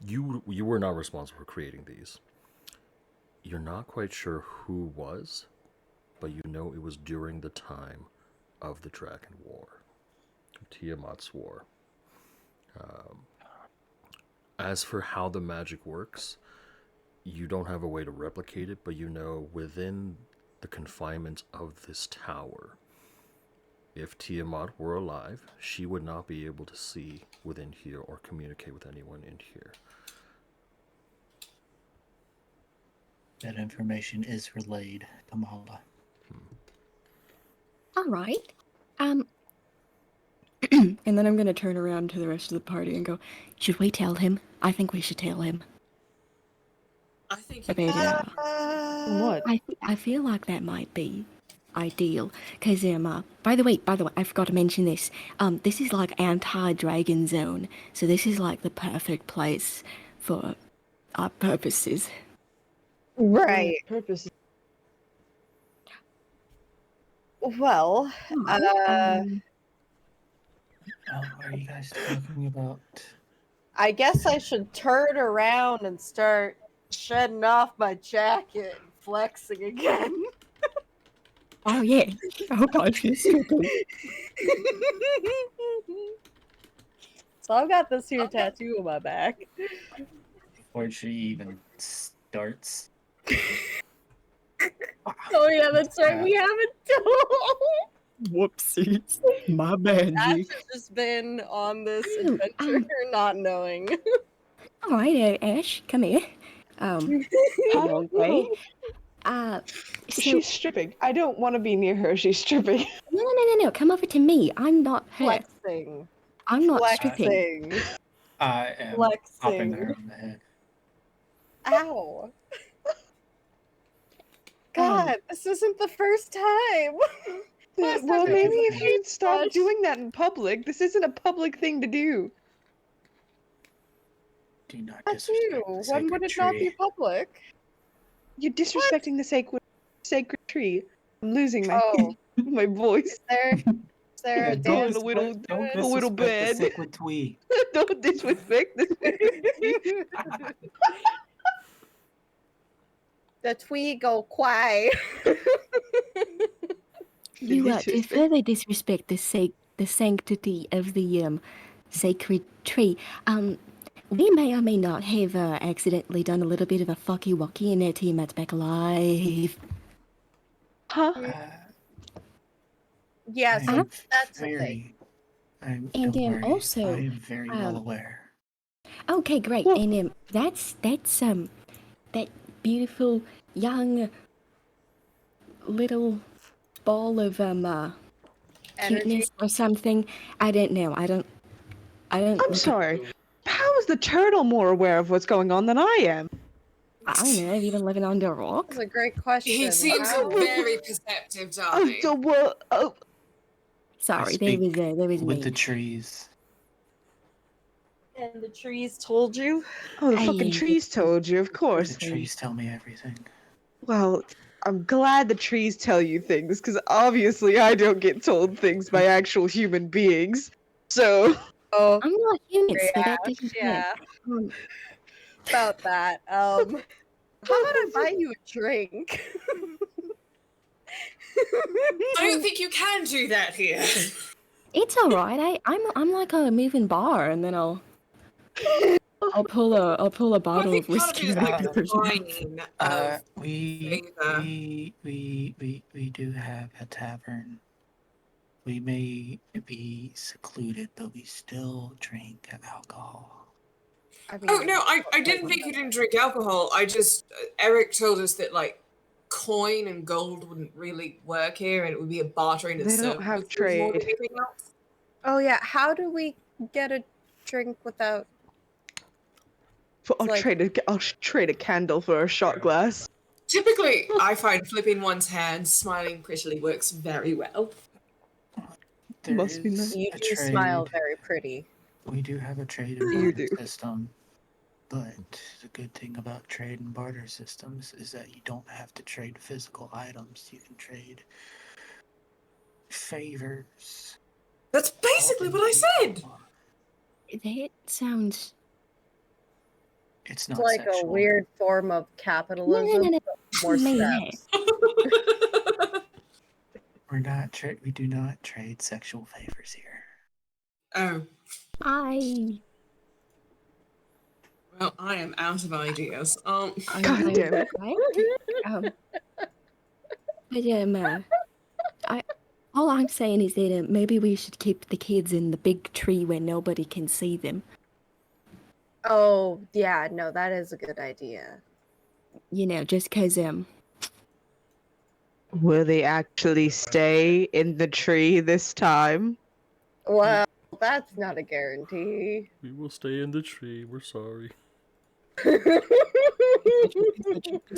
You were not responsible for creating these. You're not quite sure who was, but you know it was during the time of the Dragon War, Tiamat's War. As for how the magic works, you don't have a way to replicate it, but you know within the confinements of this tower, if Tiamat were alive, she would not be able to see within here or communicate with anyone in here. That information is relayed to Mala. All right. And then I'm going to turn around to the rest of the party and go, Should we tell him? I think we should tell him. I think okay, yeah. What? I feel like that might be ideal. Because, by the way, I forgot to mention this. This is like anti-dragon zone. So this is like the perfect place for our purposes. Right. Purpose. Well, What are you guys talking about? I guess I should turn around and start shedding off my jacket and flexing again. Oh, yeah. Oh, gosh, you're stupid. So I've got this here tattoo on my back. Before she even starts. Oh yeah, that's right. We haven't told. Whoopsies. My bad, Ash G. has just been on this adventure not knowing. All right, Ash, come here. Long way. So, She's stripping. I don't want to be near her. She's stripping. no. Come over to me. I'm not her. Flexing. I'm not stripping. Flexing. I am popping her Flexing. on the head. Ow. God, this isn't the first time. Last Well, time maybe it was if you'd stop much. doing that in public. This isn't a public thing to do. Do not That's disrespect you. the When sacred would it not be tree. public? You're disrespecting the sacred tree. I'm losing my Oh, my voice. is there Yeah, a don't dance? a little- don't a little disrespect the bad. sacred twee. Don't disrespect the sacred tree. The twee go quay. You to Disrespect. further disrespect the sanctity of the sacred tree. We may or may not have accidentally done a little bit of a fucky wucky in our teammates back alive. Huh? Yes, I am that's a thing. very. And, Don't worry, also, I am very well aware. Okay, great. Well- And that's that beautiful young little ball of Energy. cuteness or something. I don't know. I don't. I'm sorry. How is the turtle more aware of what's going on than I am? I don't know. Have you been living under a rock? That's a great question. He seems Wow. very perceptive, darling. So what? Oh, Sorry, I there was with me. the trees. And the trees told you? oh, the I- fucking trees told you, of The course. trees tell me everything. Well, I'm glad the trees tell you things, because obviously I don't get told things by actual human beings. So, Oh, I'm not human, so yeah, that doesn't yeah. count. About that. How about I buy you a drink? I don't think you can do that here. It's all right. I'm like a moving bar, and then I'll pull a bottle of whiskey. Is out like of the whining of favor. We do have a tavern. We may be secluded, but we still drink alcohol. I mean, Oh no, I didn't think you didn't drink alcohol. I just Eric told us that like coin and gold wouldn't really work here, and it would be a bartering and They don't have services more than trade. anything else. Oh yeah, how do we get a drink without? I'll like- trade a candle for a shot glass. Typically, I find flipping one's hand, smiling prettily works very well. There Must be is nice. You a do smile trade. very pretty. We do have a trade You and barter do. system, but the good thing about trade and barter systems is that you don't have to trade physical items. You can trade favors. That's basically what I said. That sounds. It's It's not like sexual. a weird form of capitalism. No. but More Man. steps. We do not trade sexual favors here. Oh, well, I am out of ideas. God damn it. All I'm saying is that maybe we should keep the kids in the big tree where nobody can see them. Oh yeah, no, that is a good idea. You know, just because Will they actually stay in the tree this time? Well, that's not a guarantee. We will stay in the tree. We're sorry.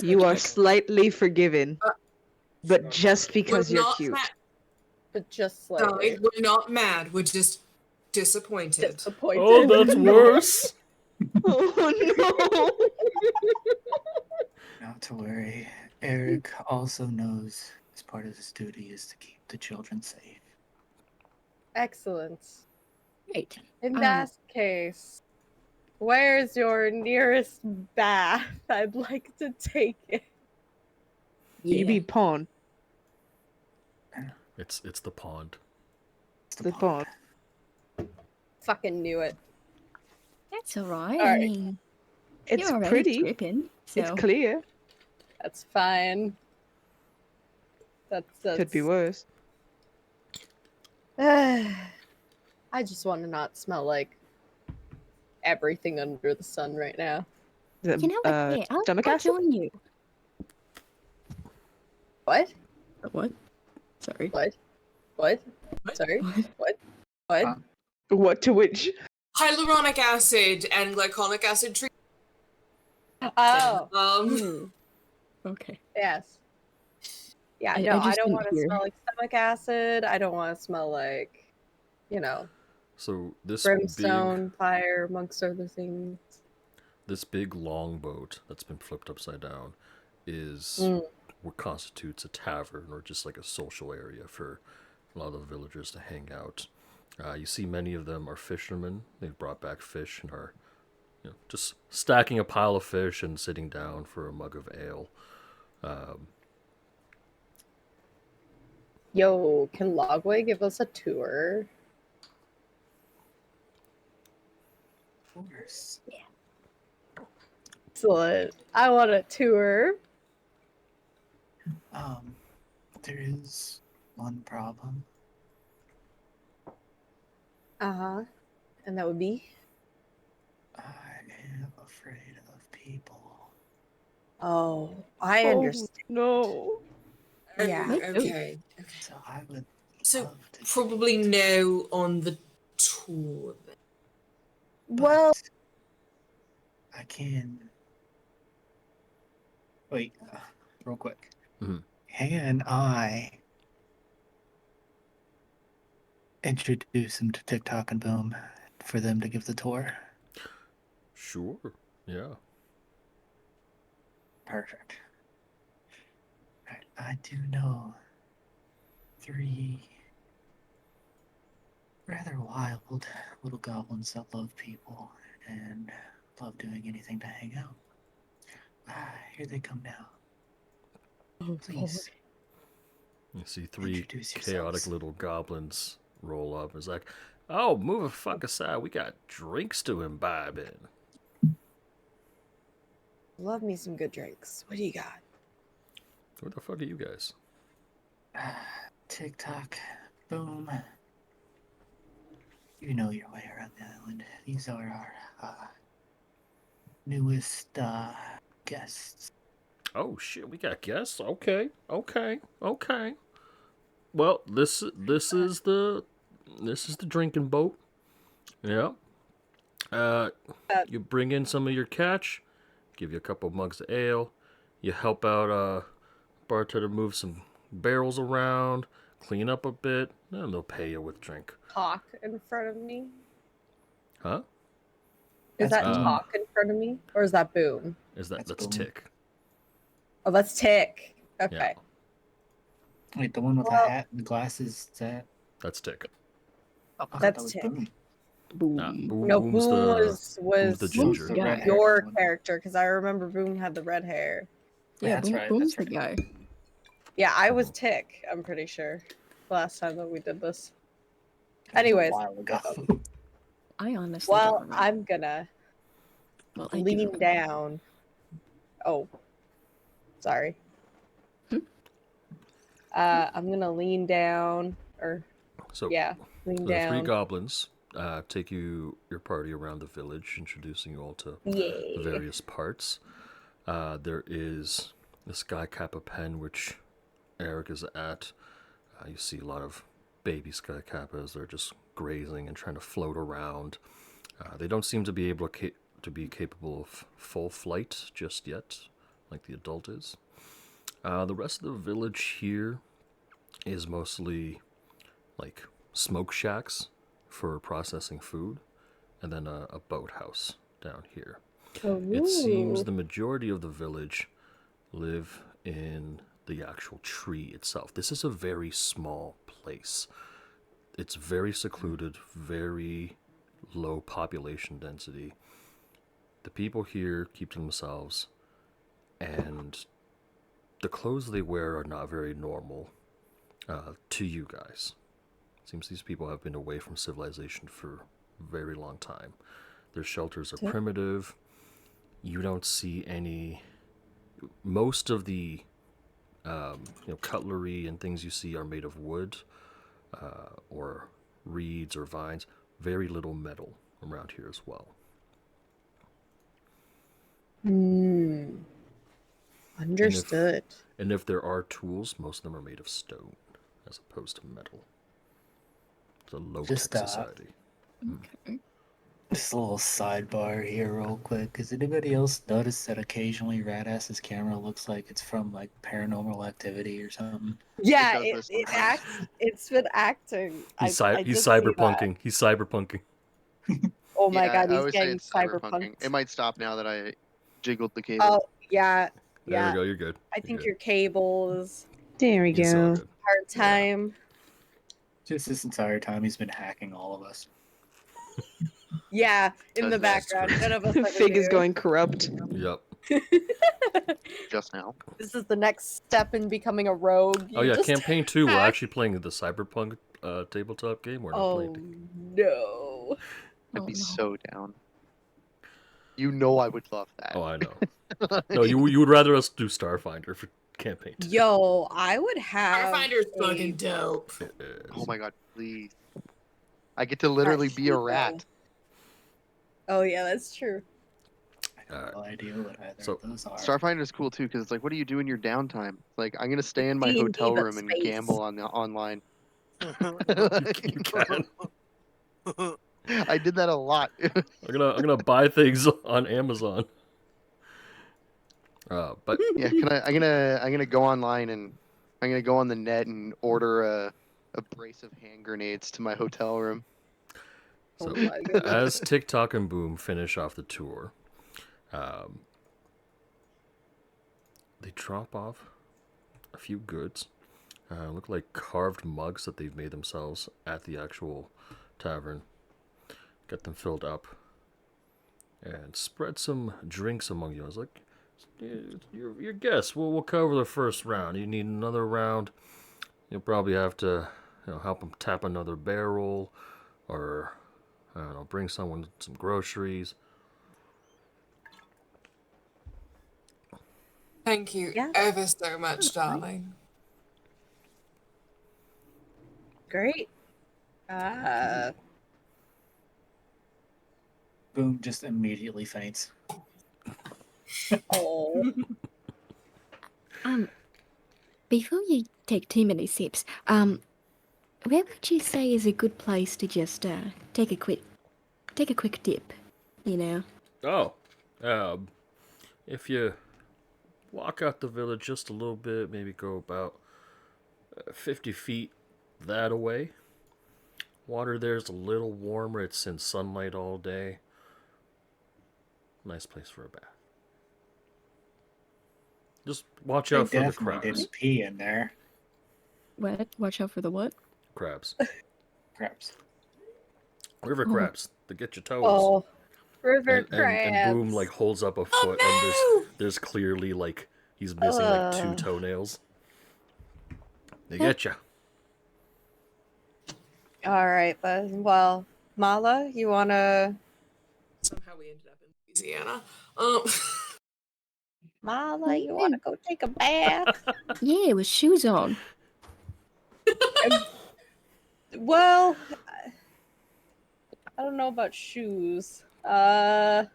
You are slightly forgiven, but just because we're you're not cute. mad. But just slightly. Darling, we're not mad. We're just disappointed. Disappointed. Oh, that's worse. Oh no! Not to worry. Eric also knows as part of his duty is to keep the children safe. Excellent. Great. In that case, where's your nearest bath? I'd like to take it. You be pawn. It's the pond. It's The pond. Fucking knew it. That's all right. All I right. mean, It's you're already pretty. tripping, so. It's clear. That's fine. That's Could be worse. I just want to not smell like everything under the sun right now. The, You know what? Yeah, stomach I'll acid? join you. What? What? Sorry. What? What? Sorry. What? What? What to which? hyaluronic acid and glycolic acid treatment. Oh, Okay. yes. Yeah, I no, I just don't didn't want to hear. smell like stomach acid. I don't want to smell like, So this brimstone, fire, amongst other things. big longboat that's been flipped upside down is what constitutes a tavern, or just like a social area for a lot of the villagers to hang out. You see many of them are fishermen. They've brought back fish and are just stacking a pile of fish and sitting down for a mug of ale. Yo, can Logway give us a tour? Of course. Excellent. I want a tour. There is one problem. Uh-huh. And that would be? I am afraid of people. Oh, I understand. No. Yeah. Okay. So I would So love to probably no on the tour. Then. Well, I can. Wait, real quick. Mhm. Can I introduce them to TikTok and Boom for them to give the tour? Sure. Yeah. Perfect. Right, I do know 3 rather wild little goblins that love people and love doing anything to hang out. Here they come now. Oh, Please You see 3 introduce chaotic yourselves. little goblins roll up. It's like, oh, move the fuck aside. We got drinks to imbibe in. love me some good drinks. What do you got? Where the fuck are you guys? TikTok, Boom. You know your way around the island. These are our newest guests. Oh shit, we got guests. Okay. Well, this is the drinking boat. Yeah. You bring in some of your catch, give you a couple mugs of ale. You help out bartender move some barrels around, clean up a bit, and they'll pay you with drink. Talk in front of me? Huh? Is That's that Boom. talk in front of me? Or is that Boom? That's Boom. Tick. Oh, that's Tick. Okay. Wait, the one with Well- the hat and the glasses, is that? That's Tick. Oh, I thought That's that was Tick. Boom. Boom. Nah, No, Boom's Boom the was the ginger. The red hair your one. character, because I remember Boom had the red hair. Yeah, that's right, Boom's that's the right. guy. Yeah, I Mm-hmm. was Tick, I'm pretty sure. Last time that we did this. That was a Anyways. while ago. I honestly Well, don't remember. I'm gonna Well, I do lean remember. down. Oh. Sorry. I'm gonna lean down, or So yeah, lean the 3 down. goblins take your party around the village, introducing you all to the Yeah. various parts. There is the Sky Kappa pen, which Eric is at. You see a lot of baby Sky Kappas. They're just grazing and trying to float around. They don't seem to be able to be capable of full flight just yet, like the adult is. The rest of the village here is mostly like smoke shacks for processing food, and then a boathouse down here. It seems Ooh. the majority of the village live in the actual tree itself. This is a very small place. It's very secluded, very low population density. The people here keep to themselves, and the clothes they wear are not very normal to you guys. Seems these people have been away from civilization for a very long time. Their shelters are primitive. You don't see any. Most of the cutlery and things you see are made of wood or reeds or vines. Very little metal around here as well. Understood. And if there are tools, most of them are made of stone as opposed to metal. It's a low-tech Just, society. Okay. Just a little sidebar here, real quick. Has anybody else noticed that occasionally Radass's camera looks like it's from like Paranormal Activity or something? Yeah, does it, this it sometimes. acts. It's been acting. He's I he's did see that. cyberpunking. He's cyberpunking. Oh my Yeah, god, I he's always say getting it's cyberpunking. cyberpunk. It might stop now that I jiggled the cable. Oh yeah, There yeah. we go. You're good. I You're think good. your cable is There we He's all go. good. hard Yeah. time. Just this entire time he's been hacking all of us. Yeah, in the That's background. crazy. None of us ever Fig is knew. going corrupt. Yep. Just now. This is the next step in becoming a rogue. Oh You yeah, just campaign 2. We're hack. actually playing the cyberpunk tabletop game. We're not Oh playing. no. I'd Oh, be no. so down. You know I would love that. Oh, I know. No, you would rather us do Starfinder for campaign 2. Yo, I would have. Starfinder's a- fucking dope. It is. Oh my god, please. I get to literally be a Ashilde. rat. Oh yeah, that's true. I have no idea what either So, of those are. Starfinder's cool too, because it's like, what do you do in your downtime? It's like, I'm gonna stay in my D&D, hotel but room and space. gamble online. You can. I did that a lot. I'm gonna buy things on Amazon. But Yeah, I'm gonna go online and I'm gonna go on the net and order a brace of hand grenades to my hotel room. so Oh my goodness. as TikTok and Boom finish off the tour, they drop off a few goods. Look like carved mugs that they've made themselves at the actual tavern. Get them filled up and spread some drinks among you. I was like, your guests. We'll cover the first round. You need another round. You'll probably have to, help them tap another barrel, or I don't know, bring someone some groceries. Thank you Yeah. ever so much, darling. Great. Boom just immediately faints. Oh. Before you take too many sips, where would you say is a good place to just take a quick dip? Oh, if you walk out the village just a little bit, maybe go about 50 feet that away. Water there's a little warmer. It's in sunlight all day. Nice place for a bath. Just watch They out for the definitely crabs. didn't pee in there. What? Watch out for the what? Crabs. Crabs. River Oh. crabs. They get your toes. Oh. River and crabs. Boom like holds up a foot, and there's clearly like he's missing like 2 toenails. They get you. All right, but well, Mala, you wanna? Somehow we ended up in Louisiana. Mala, you wanna go take a bath? Yeah, with shoes on. Well, I don't know about shoes. My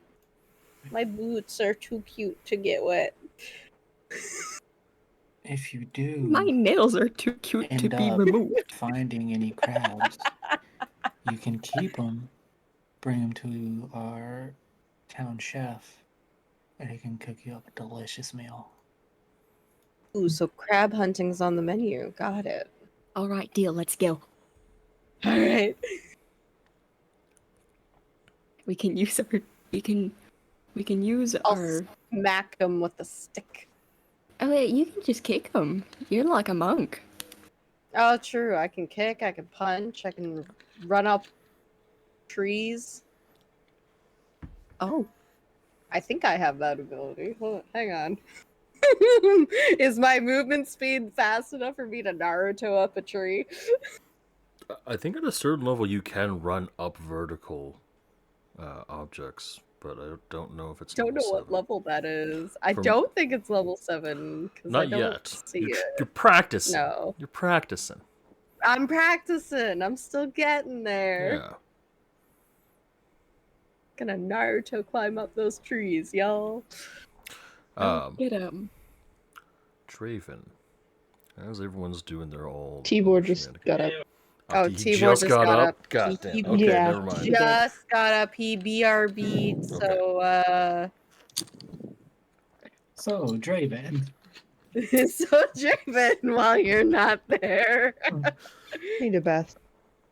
boots are too cute to get wet. If you do My nails are too cute to end be up removed. finding any crabs, you can keep them, bring them to our town chef, and he can cook you up a delicious meal. Ooh, so crab hunting's on the menu. Got it. All right, deal. Let's go. All right. We can use I'll our. smack him with a stick. Oh wait, you can just kick them. You're like a monk. Oh, true. I can kick. I can punch. I can run up trees. Oh, I think I have that ability. Hold on, hang on. Is my movement speed fast enough for me to Naruto up a tree? I think at a certain level you can run up vertical objects, but I don't know if it's Don't know level what 7. level that is. I From- don't think it's level 7 because I Not don't yet. see You're, it. you're practicing. No. You're practicing. I'm practicing. I'm still getting there. Yeah. Gonna Naruto climb up those trees, y'all. get Draven. As everyone's doing their all Tibor just got up. Oh, He Tibor just got up. He, God damn. he Okay, Yeah. never mind. just got up. He BRB'd. So, So, Draven. so Draven, while you're not there. Hey to Beth.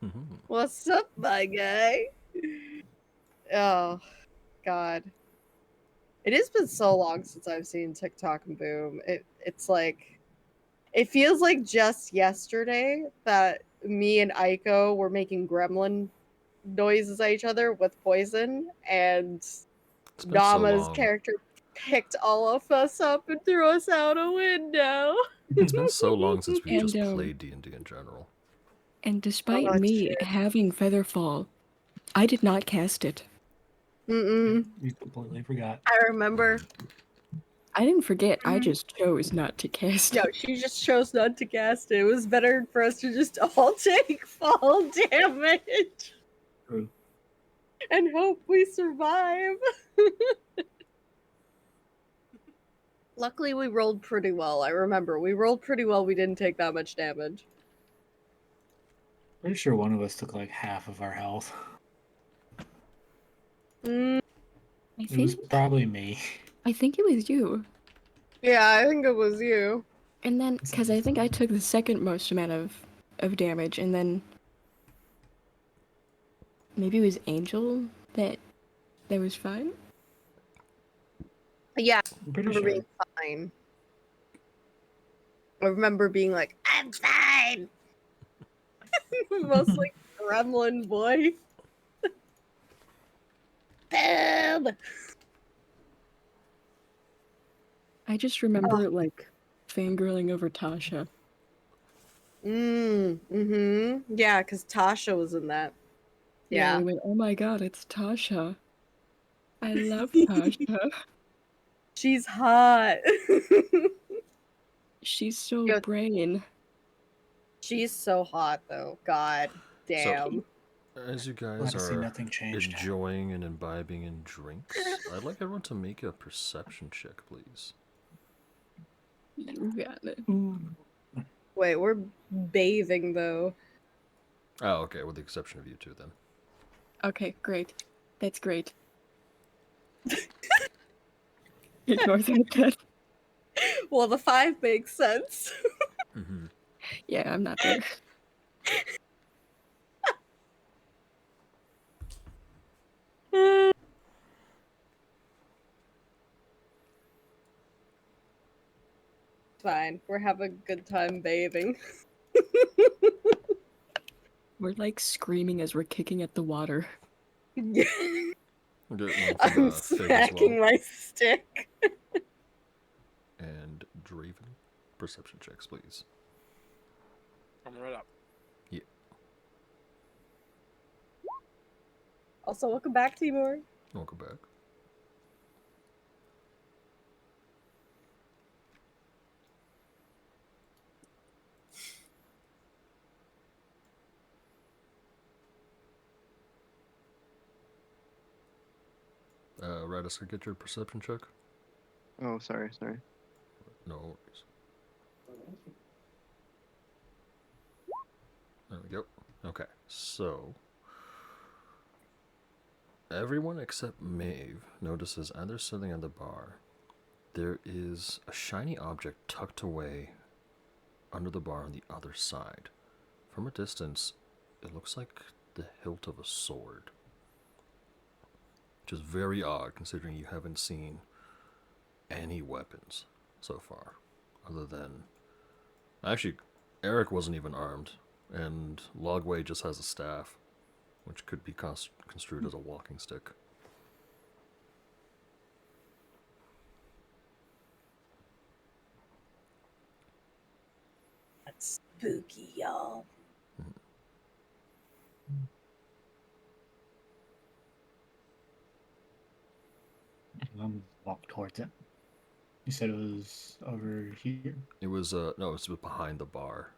Mhm. What's up, my guy? Oh, God. It has been so long since I've seen TikTok and Boom. It's like, it feels like just yesterday that me and Aiko were making gremlin noises at each other with poison, and It's been so Nama's long. character picked all of us up and threw us out a window. It's been so long since we just And, played D&D in general. And despite Oh, me shit. having Featherfall, I did not cast it. Mm-mm. You completely forgot. I remember. I didn't forget, I just chose not to cast No, it. she just chose not to cast it. It was better for us to just all take fall damage True. and hope we survive. Luckily, we rolled pretty well. I remember we rolled pretty well. We didn't take that much damage. Pretty sure one of us took like half of our health. I It was think probably me. it was you. Yeah, I think it was you. And then, because I think I took the second most amount of damage, and then maybe it was Angel that was fine. Yeah, I'm I pretty remember sure. being fine. I remember being like, I'm fine. Mostly gremlin boy. Boom. I just remember like fangirling over Tasha. Yeah, because Tasha was in that. Yeah. I went, oh my god, it's Tasha. I love Tasha. She's hot. She's so Yo- brain. She's so hot, though. God damn. As you Glad guys to see are nothing changed. enjoying and imbibing in drinks, I'd like everyone to make a perception check, please. You got it. Wait, we're bathing, though. Oh, okay, with the exception of you two, then. Okay, great. That's great. Ignore that. Well, the 5 makes sense. Mm-hmm. Yeah, I'm not there. Fine. We're having a good time bathing. We're like screaming as we're kicking at the water. We'll get one I'm from Fig as smacking well. my stick. And Draven, perception checks, please. Coming right up. Yeah. Also, welcome back, Timur. Welcome back. Radis, get your perception check? Oh, sorry. No worries. There we go. Okay, so everyone except Maeve notices as they're sitting at the bar, there is a shiny object tucked away under the bar on the other side. From a distance, it looks like the hilt of a sword. Which is very odd considering you haven't seen any weapons so far. Other than... Actually, Eric wasn't even armed, and Logway just has a staff, which could be construed as a walking stick. That's spooky, y'all. Walk towards it. You said it was over here? It was, no, it was behind the bar.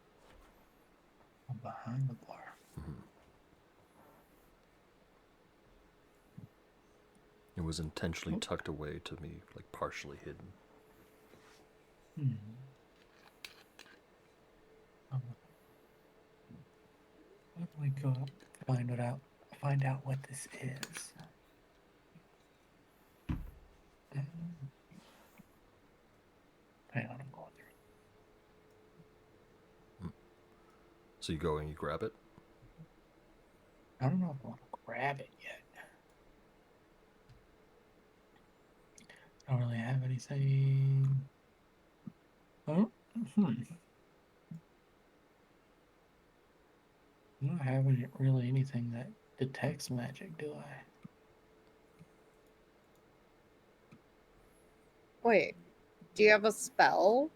Behind the bar. Mm-hmm. It was intentionally tucked away to be, like, partially hidden. me go up, find out what this is. Hang on, I'm going through. So you go and you grab it. I don't know if I want to grab it yet. I don't really have anything. Oh, I don't have really anything that detects magic, do I? Wait, do you have a spell?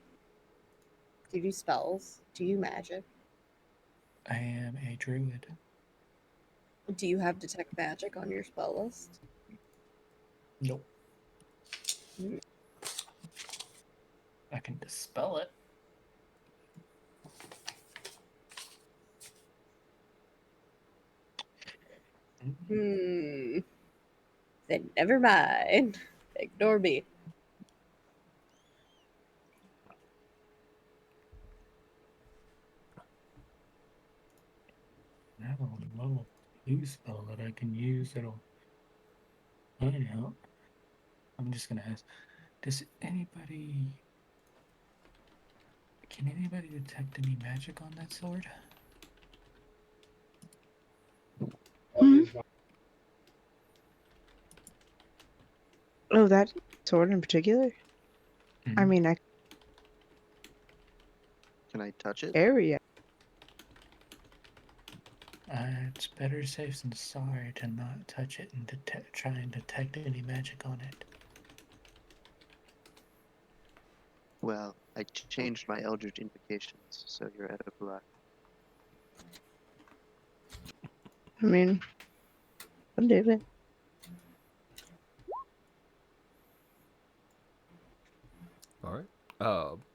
Do you do spells? Do you magic? I am a druid. Do you have detect magic on your spell list? Nope. I can dispel it. Then never mind. Ignore me. I have a level 2 spell that I can use that'll find out. I'm just gonna ask, can anybody detect any magic on that sword? Oh, that sword in particular? I mean, I Can I touch it? area. It's better safe than sorry to not touch it and try and detect any magic on it. Well, I changed my Eldritch invocations, so you're out of luck. I mean, I'll do it. All right.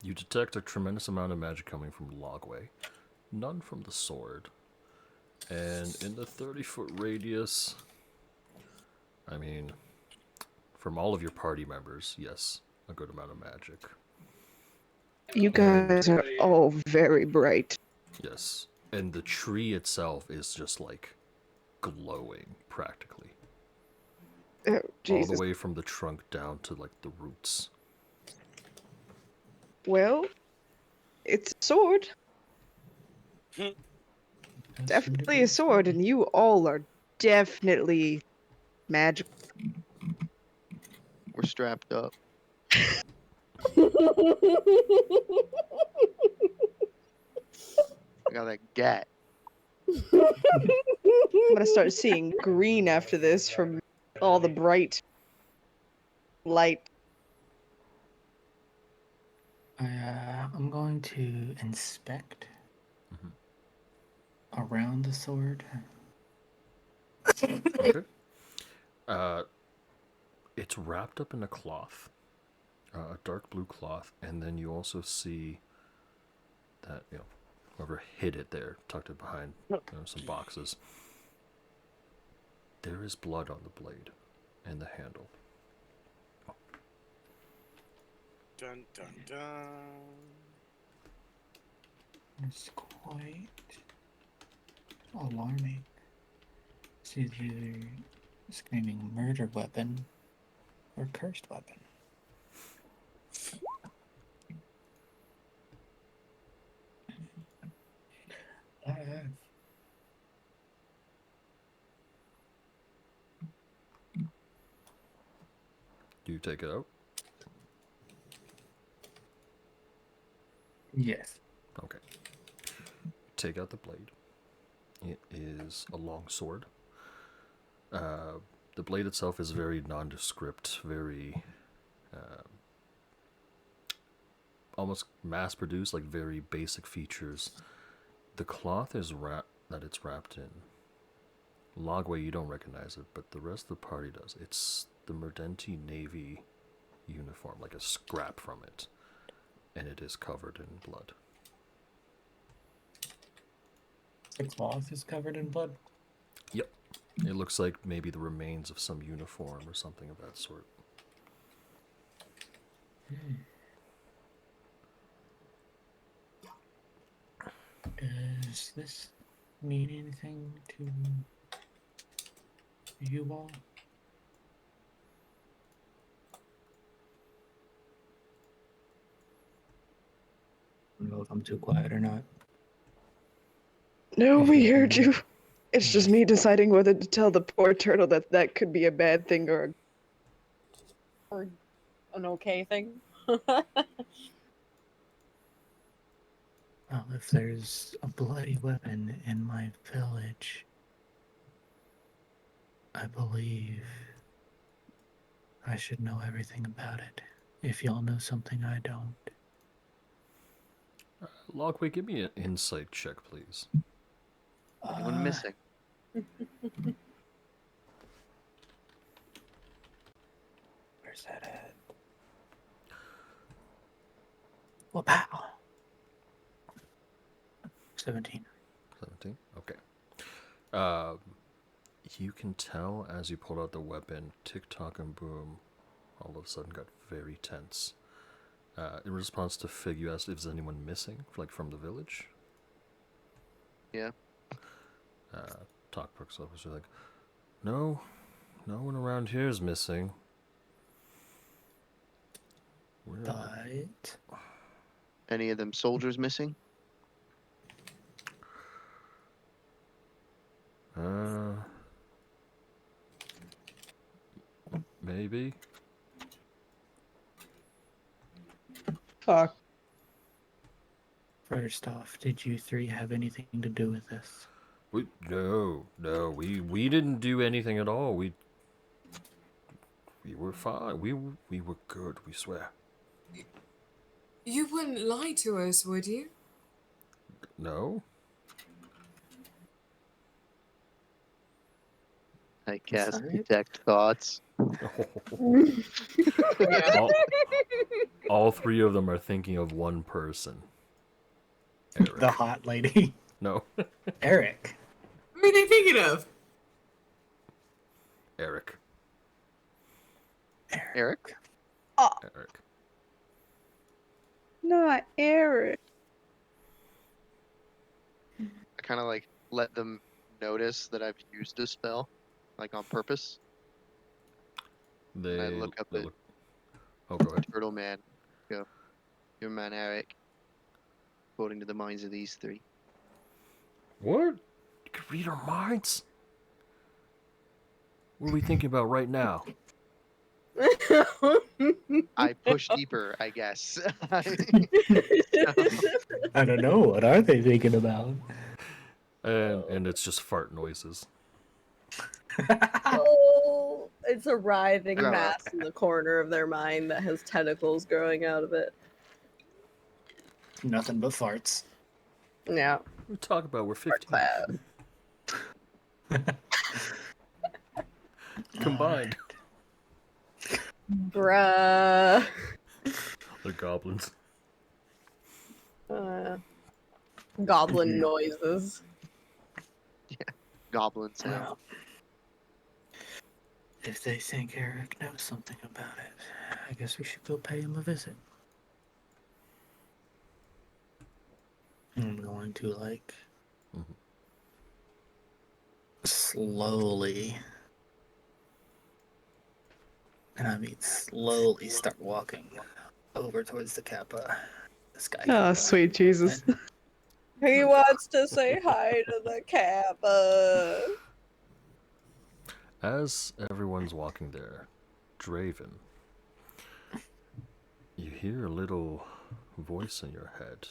You detect a tremendous amount of magic coming from Logway, none from the sword. And in the 30-foot radius, I mean, from all of your party members, yes, a good amount of magic. You guys are all very bright. Yes. And the tree itself is just like glowing, practically. Oh, All Jesus. the way from the trunk down to like the roots. Well, it's a sword. Let's Definitely a sword, and you all are definitely magical. We're strapped up. I got a gat. I'm gonna start seeing green after this from all the bright light. I'm going to inspect around the sword. Okay. It's wrapped up in a cloth, a dark blue cloth, and then you also see that, whoever hid it there, tucked it behind some boxes. There is blood on the blade and the handle. Dun dun dun. It's quite alarming. It's either a screaming murder weapon or cursed weapon. Do you take it out? Yes. Okay. Take out the blade. It is a long sword. The blade itself is very nondescript, very almost mass-produced, like very basic features. The cloth is it's wrapped in. Logway, you don't recognize it, but the rest of the party does. It's the Merdenti Navy uniform, like a scrap from it, and it is covered in blood. The cloth is covered in blood? Yep. It looks like maybe the remains of some uniform or something of that sort. Is this need anything to you all? I don't know if I'm too quiet or not. No, If we you heard can- you. It's just me deciding whether to tell the poor turtle that that could be a bad thing or Or an okay thing. Well, if there's a bloody weapon in my village, I believe I should know everything about it. If y'all know something I don't. Lockway, give me an insight check, please. Anyone missing? Where's that at? Wow. 17. 17? Okay. You can tell as you pulled out the weapon, Tick-Tock and Boom all of a sudden got very tense. In response to Fig, you asked if there's anyone missing, like from the village. Yeah. Talk perks up, was like, no one around here is missing. But Any of them soldiers missing? Maybe. fuck. first off, did you three have anything to do with this? No, we didn't do anything at all. We were fine. We were good. We swear. You wouldn't lie to us, would you? No. I cast Sorry? detect thoughts. all three of them are thinking of one person. Eric. The hot lady. No. Eric. Who are they thinking of? Eric. Eric? Eric. Not Eric. I kind of like let them notice that I've used a spell, like on purpose. They I look up at Oh, go ahead. Turtle Man. Go. Your man Eric. According to the minds of these three. What? You can read our minds? What are we thinking about right now? I push deeper, I guess. I don't know. What are they thinking about? And it's just fart noises. Oh, it's a writhing Yeah. mass in the corner of their mind that has tentacles growing out of it. Nothing but farts. Yeah. We talk about we're 15 Cloud. combined. Bruh. The goblins. Goblin noises. Goblin sound. Well, if they think Eric knows something about it, I guess we should go pay him a visit. I'm going to, like, slowly, and I mean slowly, start walking over towards the Kappa. This guy. Oh, sweet Jesus. He wants to say hi to the Kappa. As everyone's walking there, Draven, you hear a little voice in your head.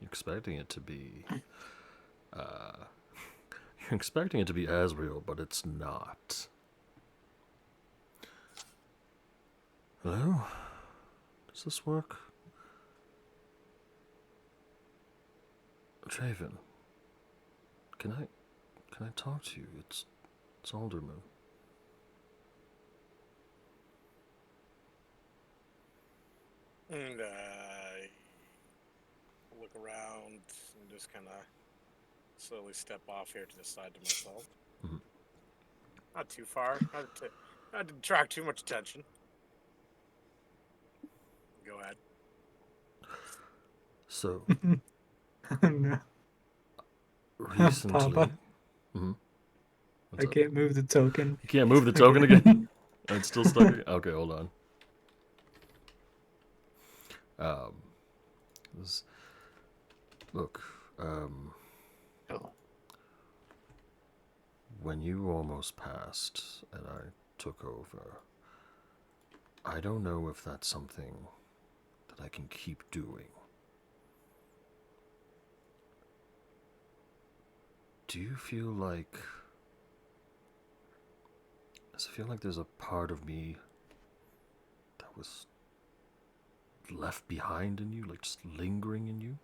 You're expecting it to be, you're expecting it to be Asriel, but it's not. Hello? Does this work? Draven, can I talk to you? It's Alderman. And look around and just kind of slowly step off here to the side to myself. Mhm. Not too far. Not to attract too much attention. Go ahead. So, No. recently. Papa, Mhm. I What's up? can't move the token. You can't move the token again? It's still stuck? Okay, hold on. This, look, Oh, when you almost passed and I took over, I don't know if that's something that I can keep doing. Do you feel like... Does it feel like there's a part of me that was left behind in you, like just lingering in you?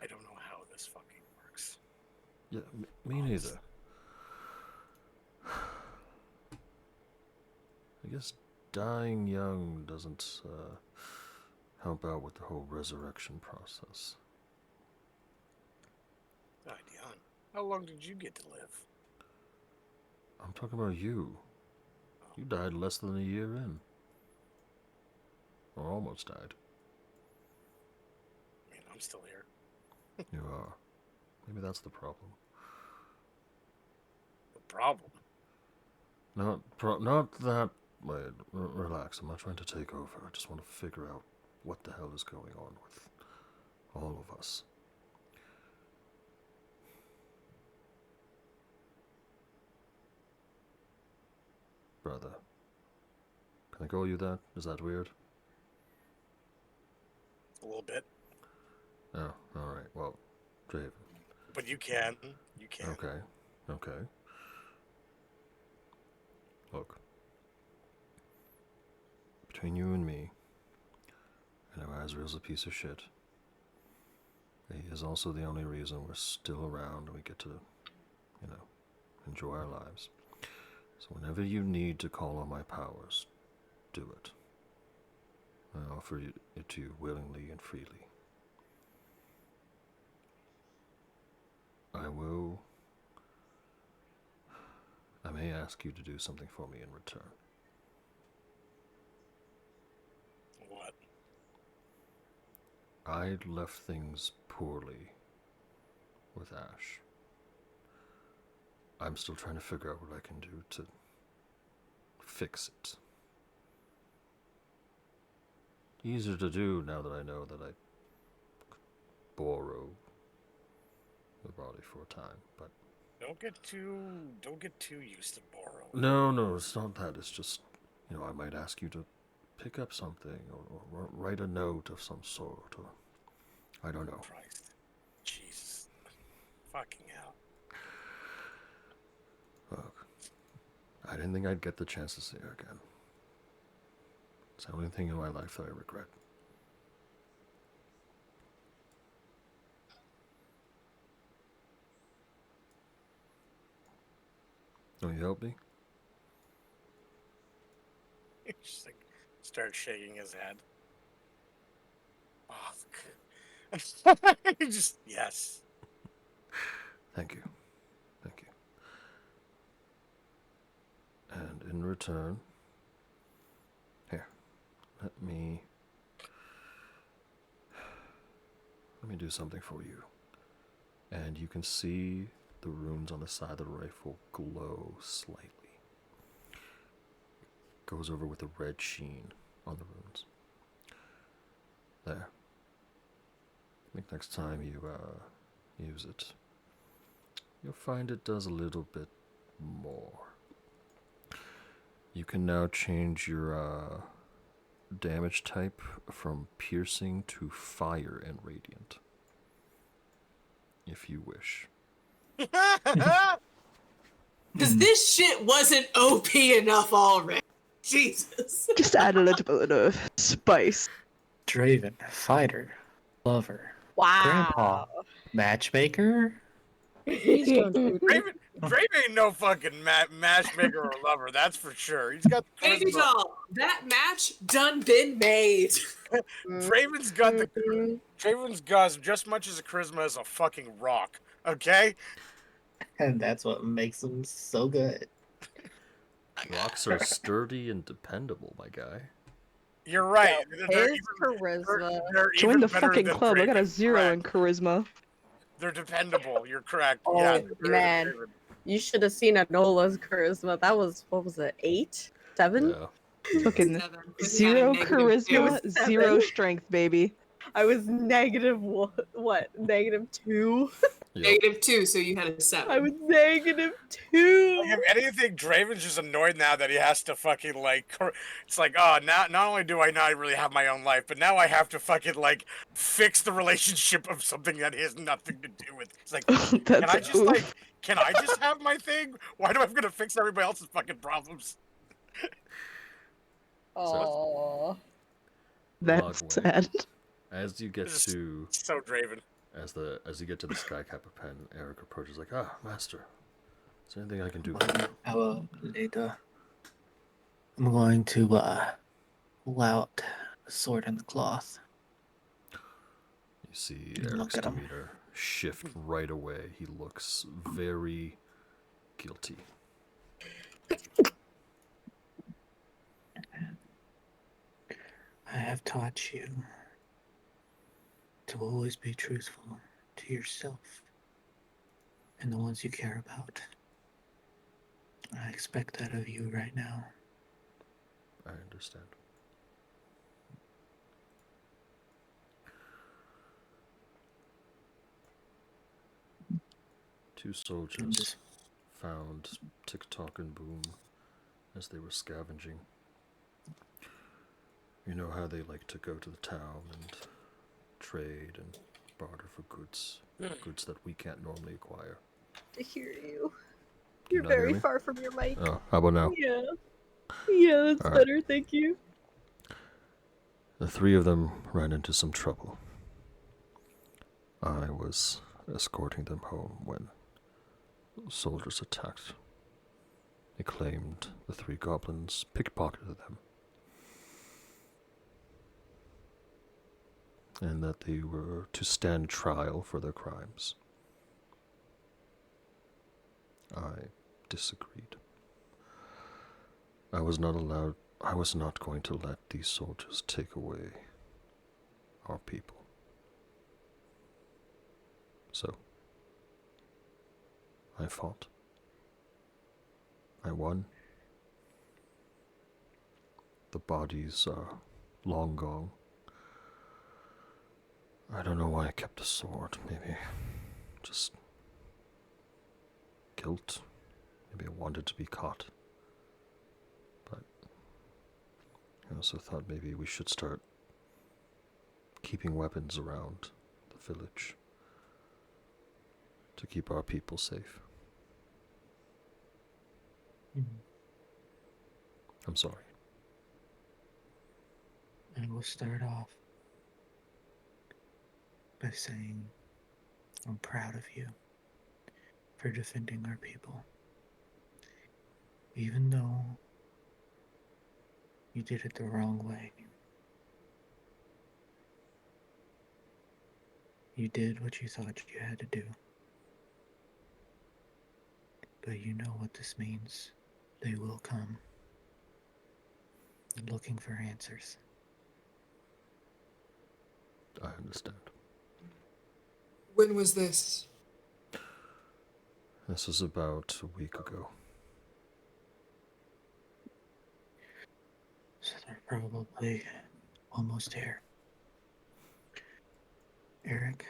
I don't know how this fucking works. Yeah, me neither. I guess dying young doesn't help out with the whole resurrection process. Dion, how long did you get to live? I'm talking about you. You died less than a year in. Or almost died. I mean, I'm still here. You are. Maybe that's the problem. The problem? Not that... Wait, relax. I'm not trying to take over. I just want to figure out what the hell is going on with all of us. Brother. Can I call you that? Is that weird? A little bit. Oh, alright. Well, Draven. But you can. You can. Okay. Okay. Look. Between you and me, I know Azrael's a piece of shit. He is also the only reason we're still around and we get to, enjoy our lives. So whenever you need to call on my powers, do it. I offer it to you willingly and freely. I may ask you to do something for me in return. What? I left things poorly with Ash. I'm still trying to figure out what I can do to fix it. Easier to do now that I know that I could borrow the body for a time, but Don't get too used to borrow. no, it's not that. It's just, I might ask you to pick up something or write a note of some sort, or I don't know. Christ. Jesus. Fucking hell. Look, I didn't think I'd get the chance to see her again. It's the only thing in my life that I regret. Will you help me? He just starts shaking his head. Oh, he just yes. Thank you. Thank you. And in return, here, let me do something for you. And you can see the runes on the side of the rifle glow slightly. It goes over with a red sheen on the runes. There. I think next time you use it, you'll find it does a little bit more. You can now change your damage type from piercing to fire and radiant, if you wish. Because this shit wasn't OP enough already. Jesus. Just add a little bit of spice. Draven, fighter, lover, Wow. grandpa, matchmaker. Please don't do this. Draven ain't no fucking matchmaker or lover, that's for sure. He's got the Baby charisma. doll, that match done been made. Draven's got just much as a charisma as a fucking rock. Okay? And that's what makes him so good. Rocks are sturdy and dependable, my guy. You're right. His charisma. They're Join even the better fucking than club. I got a Draven, 0 in correct. charisma. They're dependable. You're correct. Oh, Yeah, they're better than man. Draven. You should have seen Anola's charisma. That was, what was it, 8? 7? Yeah. Fucking 7. 0 It charisma, was 0 7. strength, baby. I was negative what? Negative 2? Yep. -2, so you had a 7. I was negative 2. Like, if anything, Draven's just annoyed now that he has to fucking like. It's like, oh, now not only do I not really have my own life, but now I have to fucking like fix the relationship of something that he has nothing to do with. It's like, can I just like, can I just have my thing? Why do I have to fix everybody else's fucking problems? Oh, That's Logway. sad. As you get This is to so Draven. as you get to the Sky Kappa pen, Eric approaches like, Master, is there anything I can do? Later. I'm going to pull out the sword and the cloth. You see Look Eric's at him. demeanor shift right away. He looks very guilty. I have taught you to always be truthful to yourself and the ones you care about. I expect that of you right now. I understand. Two soldiers found Tick-Tock and Boom as they were scavenging. You know how they like to go to the town and trade and barter for goods, goods that we can't normally acquire. to hear you. Can you You're not hear very me? far from your mic. Oh, how about now? Yeah. Yeah, that's All right. better, thank you. The three of them ran into some trouble. I was escorting them home when soldiers attacked. They claimed the three goblins pickpocketed them, and that they were to stand trial for their crimes. I disagreed. I was not going to let these soldiers take away our people. So, I fought. I won. The bodies are long gone. I don't know why I kept the sword. Maybe just guilt. Maybe I wanted to be caught. But I also thought maybe we should start keeping weapons around the village to keep our people safe. I'm sorry. I will start off by saying I'm proud of you for defending our people. Even though you did it the wrong way. You did what you thought you had to do. But you know what this means. They will come looking for answers. I understand. When was this? This was about a week ago. So they're probably almost here. Eric,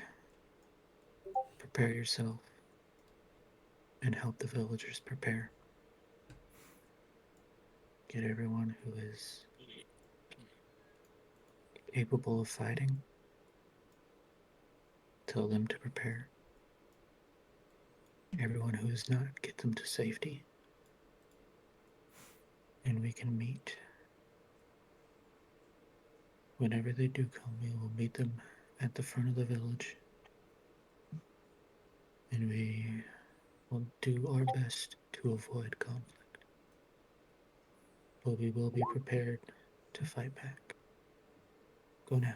prepare yourself and help the villagers prepare. Get everyone who is capable of fighting. Tell them to prepare. Everyone who is not, get them to safety. And we can meet. Whenever they do come, we will meet them at the front of the village. And we will do our best to avoid conflict. But we will be prepared to fight back. Go now.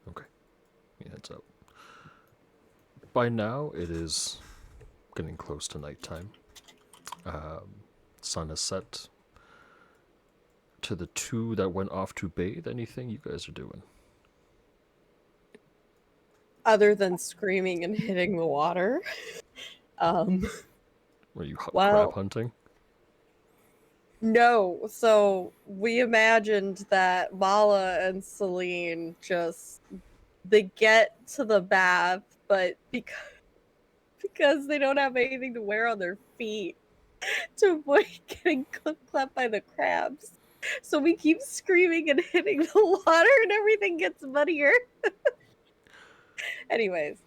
Okay. He heads out. By now, it is getting close to nighttime. Sun has set. to the two that went off to bathe, anything you guys are doing? Other than screaming and hitting the water. Were you Well- crab hunting? No, so we imagined that Mala and Salene they get to the bath, but because they don't have anything to wear on their feet to avoid getting clapped by the crabs. So we keep screaming and hitting the water and everything gets muddier. Anyways,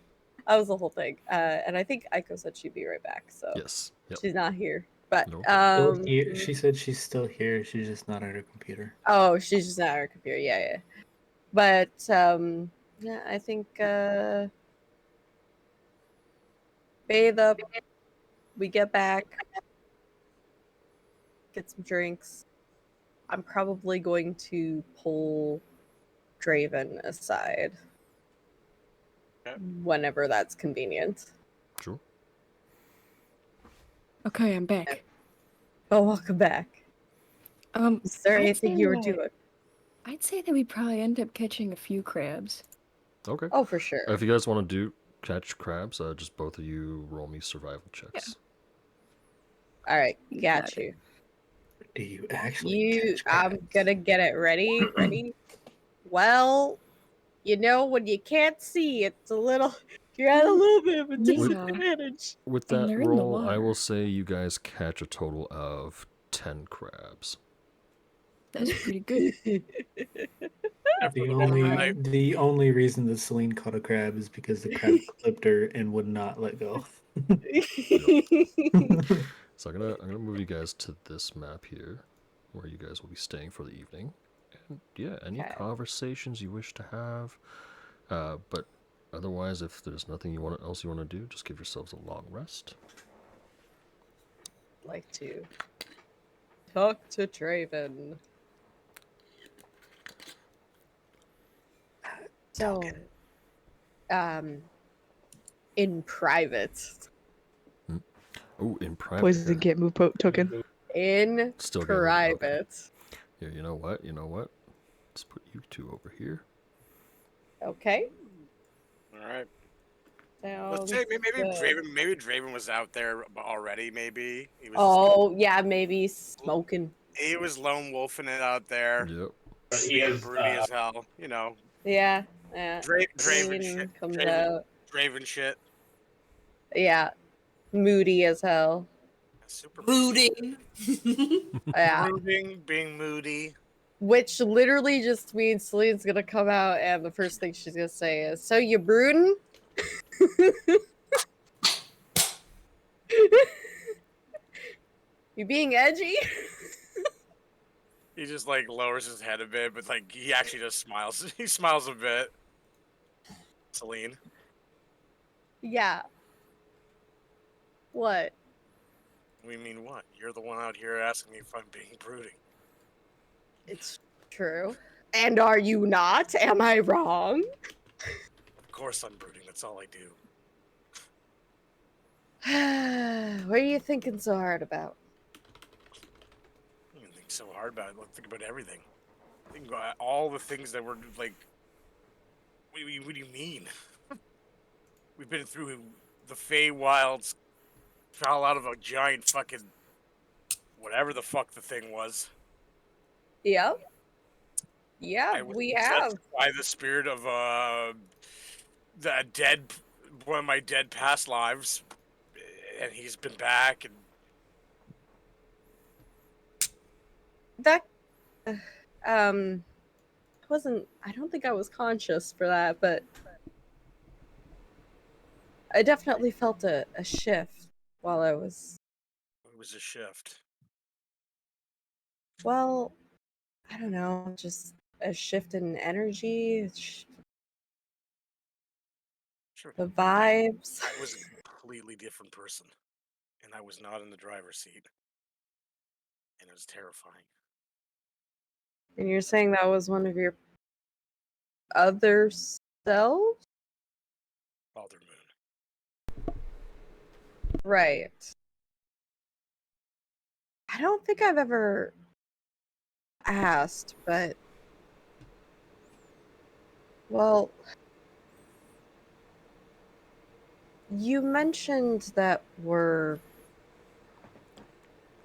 that was the whole thing. And I think Aiko said she'd be right back, so Yes. Yep. she's not here. But No Still here. She said she's still here. She's just not at her computer. oh, she's just not at her computer. Yeah. But yeah, I think bathe up. We get back, get some drinks. I'm probably going to pull Draven aside whenever that's convenient. Sure. Okay, I'm back. Oh, welcome back. Is there I'd anything say you were that- doing? I'd say that we probably end up catching a few crabs. Okay. Oh, for sure. If you guys want to catch crabs, just both of you roll me survival checks. All right, got you. Do you actually? I'm gonna get it ready. Ready? Well, when you can't see, it's a little. You're at a little bit of a disadvantage. With And that they're in the roll, I will water. say you guys catch a total of 10 crabs. That's pretty good. The only reason that Salene caught a crab is because the crab clipped her and would not let go. So I'm gonna move you guys to this map here, where you guys will be staying for the evening. And yeah, any Okay. conversations you wish to have, but otherwise, if there's nothing else you want to do, just give yourselves a long rest. Like to talk to Draven. So, in private. Oh, in private. Poison here. can't move token. In Still getting it, okay. private. Here, you know what? Let's put you two over here. Okay. All right. Sounds Let's say good. maybe Draven was out there already. Maybe he was. Oh yeah, maybe smoking. He was lone wolfing it out there. Yep. He is broody as hell. Yeah. Draven Queen shit. comes out. Draven shit. Yeah. Moody as hell. Super Brooding. Yeah. brooding, being moody. Which literally just means Celine's gonna come out and the first thing she's gonna say is, "So you brooding?" You being edgy? He just lowers his head a bit, but he actually just smiles. He smiles a bit. Salene. Yeah. What? We mean what? You're the one out here asking me if I'm being brooding. It's true. And are you not? Am I wrong? Of course I'm brooding. That's all I do. What are you thinking so hard about? I don't think so hard about it. Think about everything. Think about all the things that were What do you mean? We've been through the Feywilds, fell out of a giant fucking whatever the fuck the thing was. Yep. Yeah, I was we possessed have. by the spirit of one of my dead past lives, and he's been back. And That I don't think I was conscious for that, but I definitely felt a shift while I was, it was a shift. well, I don't know, just a shift in energy, Sure. the vibes. I was a completely different person, and I was not in the driver's seat, and it was terrifying. And you're saying that was one of your other selves? Baldur Moon. Right. I don't think I've ever asked, but well, you mentioned that we're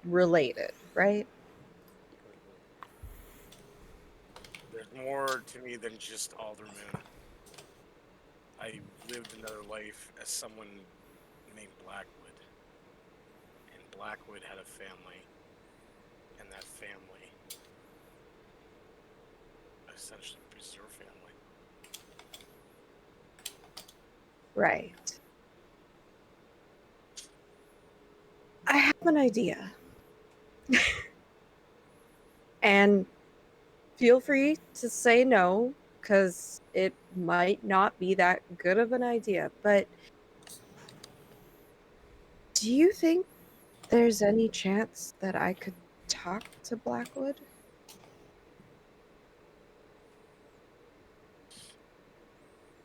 related, right? There's more to me than just Aldermoon. I lived another life as someone named Blackwood. And Blackwood had a family. And that family essentially was your family. Right. I have an idea. And feel free to say no, because it might not be that good of an idea. But do you think there's any chance that I could talk to Blackwood?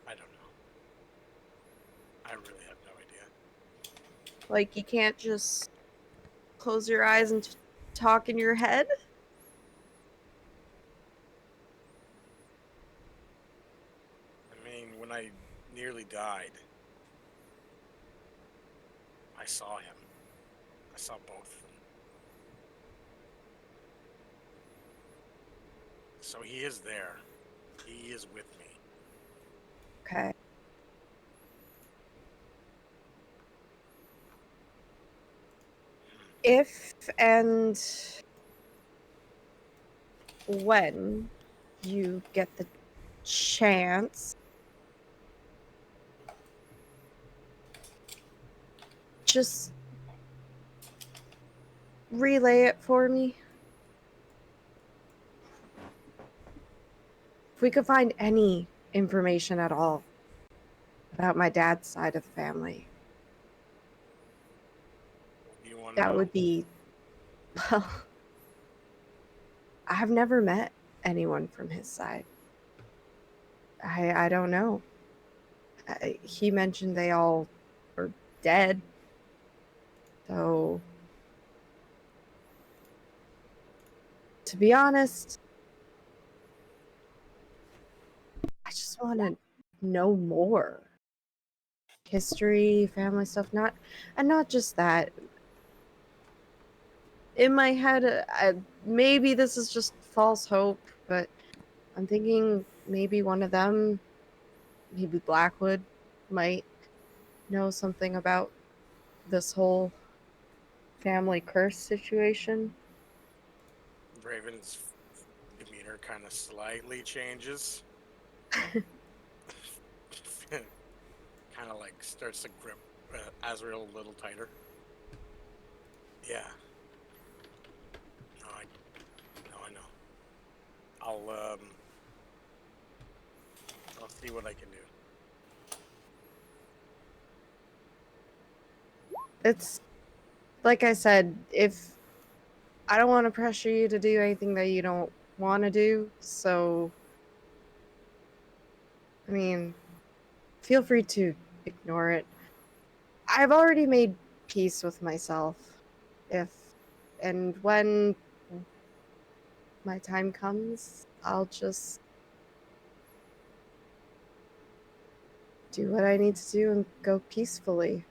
I don't know. I really have no idea. Like, you can't just close your eyes and talk in your head? I mean, when I nearly died, I saw him. I saw both of them. So he is there. He is with me. Okay. If and when you get the chance, just relay it for me. If we could find any information at all about my dad's side of the family, What do you want to that know? would be, well, I've never met anyone from his side. I don't know. He mentioned they all were dead. So, to be honest, I just want to know more. History, family stuff, not just that. In my head, maybe this is just false hope, but I'm thinking maybe one of them, maybe Blackwood, might know something about this whole family curse situation. Draven's demeanor kind of slightly changes. Kind of like starts to grip Azrael a little tighter. Yeah. No, I know. I'll see what I can do. It's like I said, if I don't want to pressure you to do anything that you don't want to do, so I mean, feel free to ignore it. I've already made peace with myself. If and when my time comes, I'll just do what I need to do and go peacefully.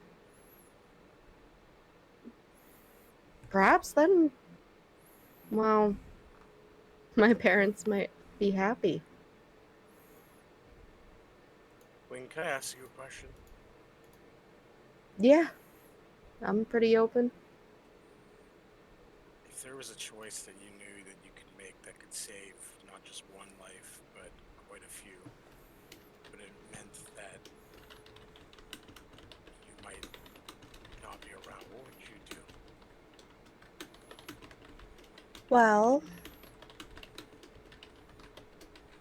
Perhaps then, well, my parents might be happy. Queen, can I ask you a question? Yeah, I'm pretty open. If there was a choice that you knew that you could make that could save not just one life, but quite a few, but it meant that you might not be around, what would you do? Well,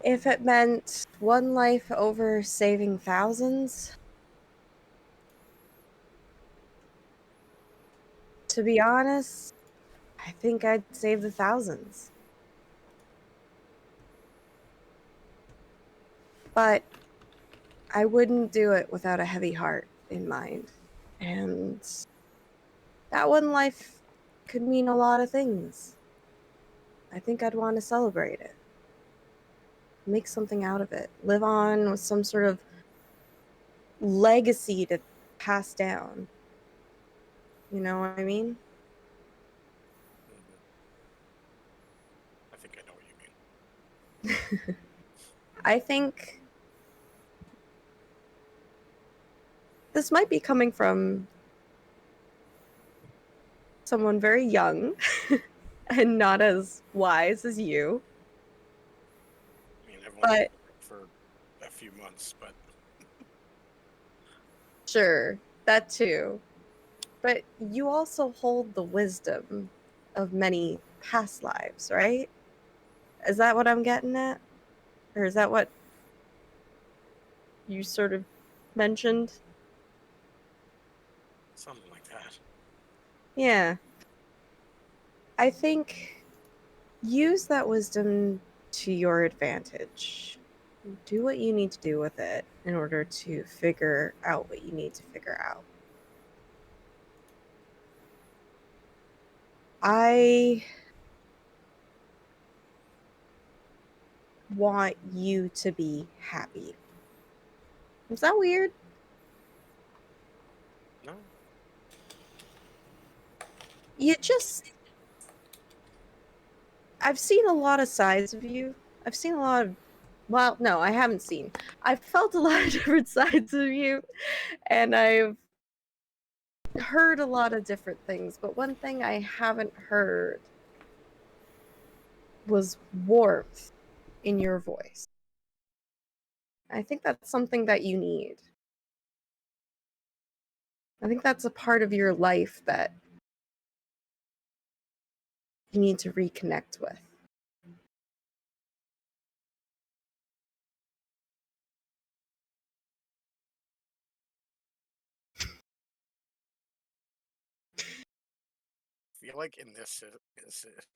if it meant one life over saving thousands, to be honest, I think I'd save the thousands. But I wouldn't do it without a heavy heart in mind. And that one life could mean a lot of things. I think I'd want to celebrate it. Make something out of it. Live on with some sort of legacy to pass down. You know what I mean? I think I know what you mean. I think this might be coming from someone very young and not as wise as you. I mean, I've only But been for a few months, but sure, that too. But you also hold the wisdom of many past lives, right? Is that what I'm getting at? Or is that what you sort of mentioned? something like that. Yeah. I think use that wisdom to your advantage. Do what you need to do with it in order to figure out what you need to figure out. I want you to be happy. Is that weird? No. I've seen a lot of sides of you. I've seen a lot of, well, no, I haven't seen. I've felt a lot of different sides of you, and I've heard a lot of different things, but one thing I haven't heard was warmth in your voice. I think that's something that you need. I think that's a part of your life that you need to reconnect with. I feel like in this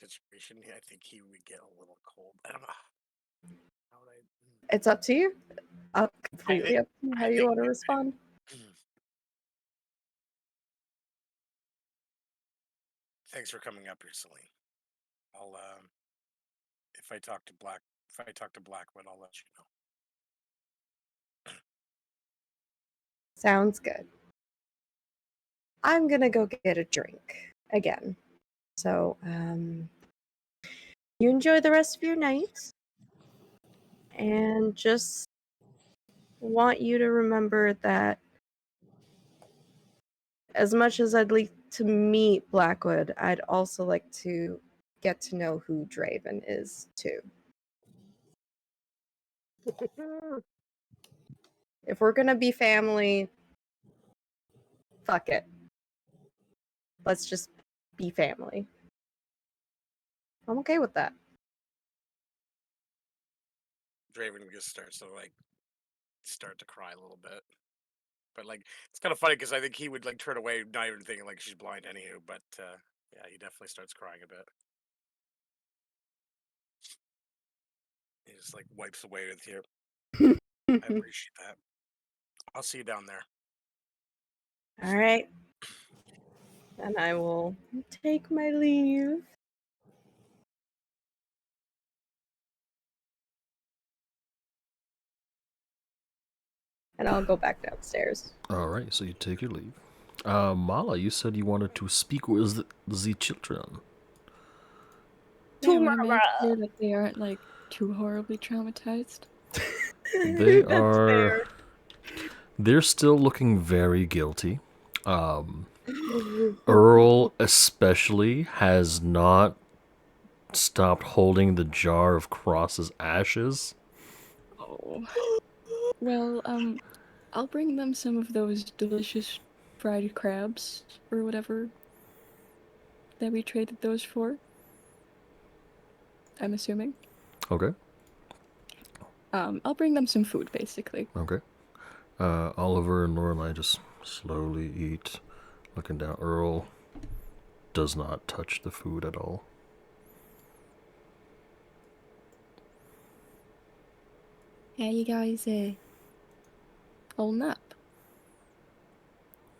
situation, I think he would get a little cold. I don't know. How would I? It's up to you. Completely up to you how you want to respond. Thanks for coming up here, Salene. I'll if I talk to Blackwood, I'll let you know. Sounds good. I'm gonna go get a drink again. So, you enjoy the rest of your night. And just want you to remember that as much as I'd like to meet Blackwood, I'd also like to get to know who Draven is, too. If we're gonna be family, fuck it. Let's just be family. I'm okay with that. Draven just starts to start to cry a little bit. But it's kind of funny because I think he would turn away, not even thinking she's blind anywho. But yeah, he definitely starts crying a bit. He just wipes away with you. I appreciate that. I'll see you down there. All right. And I will take my leave. And I'll go back downstairs. All right, so you take your leave. Mala, you said you wanted to speak with the children. Yeah, I want to make sure that they aren't too horribly traumatized. They are. They're still looking very guilty. Earl especially has not stopped holding the jar of Kross's ashes. Oh. Well, I'll bring them some of those delicious fried crabs or whatever that we traded those for. I'm assuming. Okay. I'll bring them some food, basically. Okay. Oliver and Lorelai just slowly eat, looking down. Earl does not touch the food at all. How you guys holding up?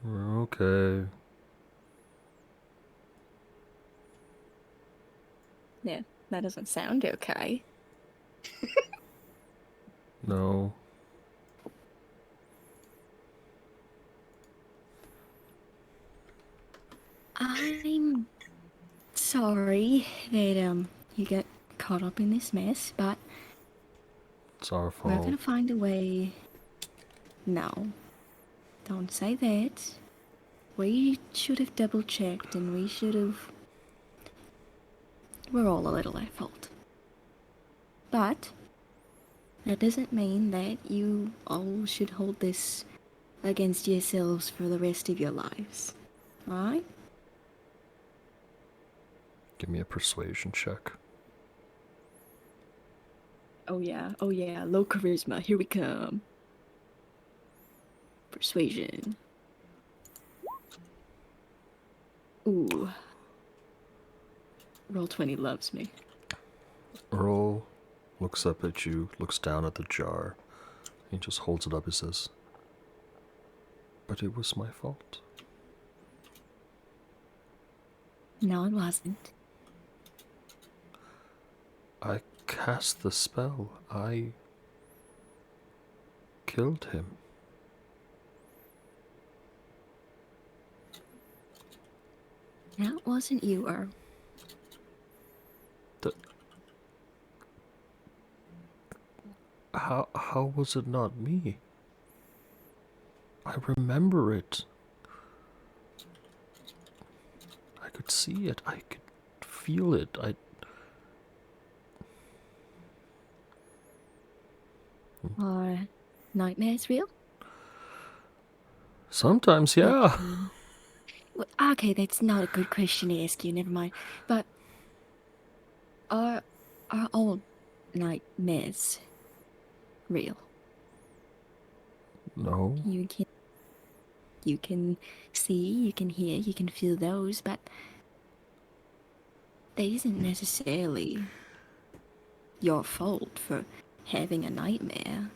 We're okay. Yeah. That doesn't sound okay. No. I'm sorry that you get caught up in this mess, but It's our we're fault. gonna find a way. No, don't say that. We should have double checked, and we should have. We're all a little at fault. But that doesn't mean that you all should hold this against yourselves for the rest of your lives. Alright? Give me a persuasion check. Oh yeah, low charisma, here we come. Persuasion. Ooh. Roll 20 loves me. Earl looks up at you, looks down at the jar. He just holds it up and says, "But it was my fault." No, it wasn't. I cast the spell. I killed him. That wasn't you, Earl. How was it not me? I remember it. I could see it. I could feel it. Are nightmares real? Sometimes, yeah. Well, okay, that's not a good question to ask you, never mind. But are all nightmares real? No. You can see, you can hear, you can feel those, but that isn't necessarily your fault for having a nightmare.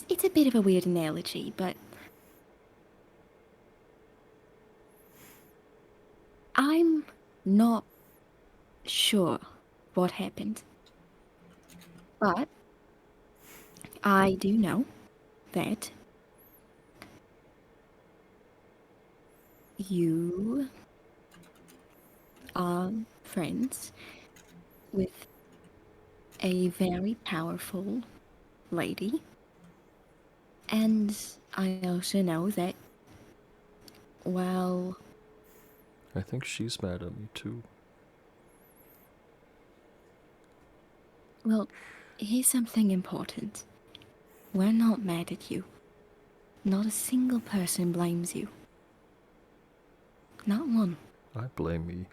It's a bit of a weird analogy, but I'm not sure what happened. But I do know that you are friends with a very powerful lady. And I also know that, well, I think she's mad at me too. well, here's something important. We're not mad at you. Not a single person blames you. Not one. I blame me.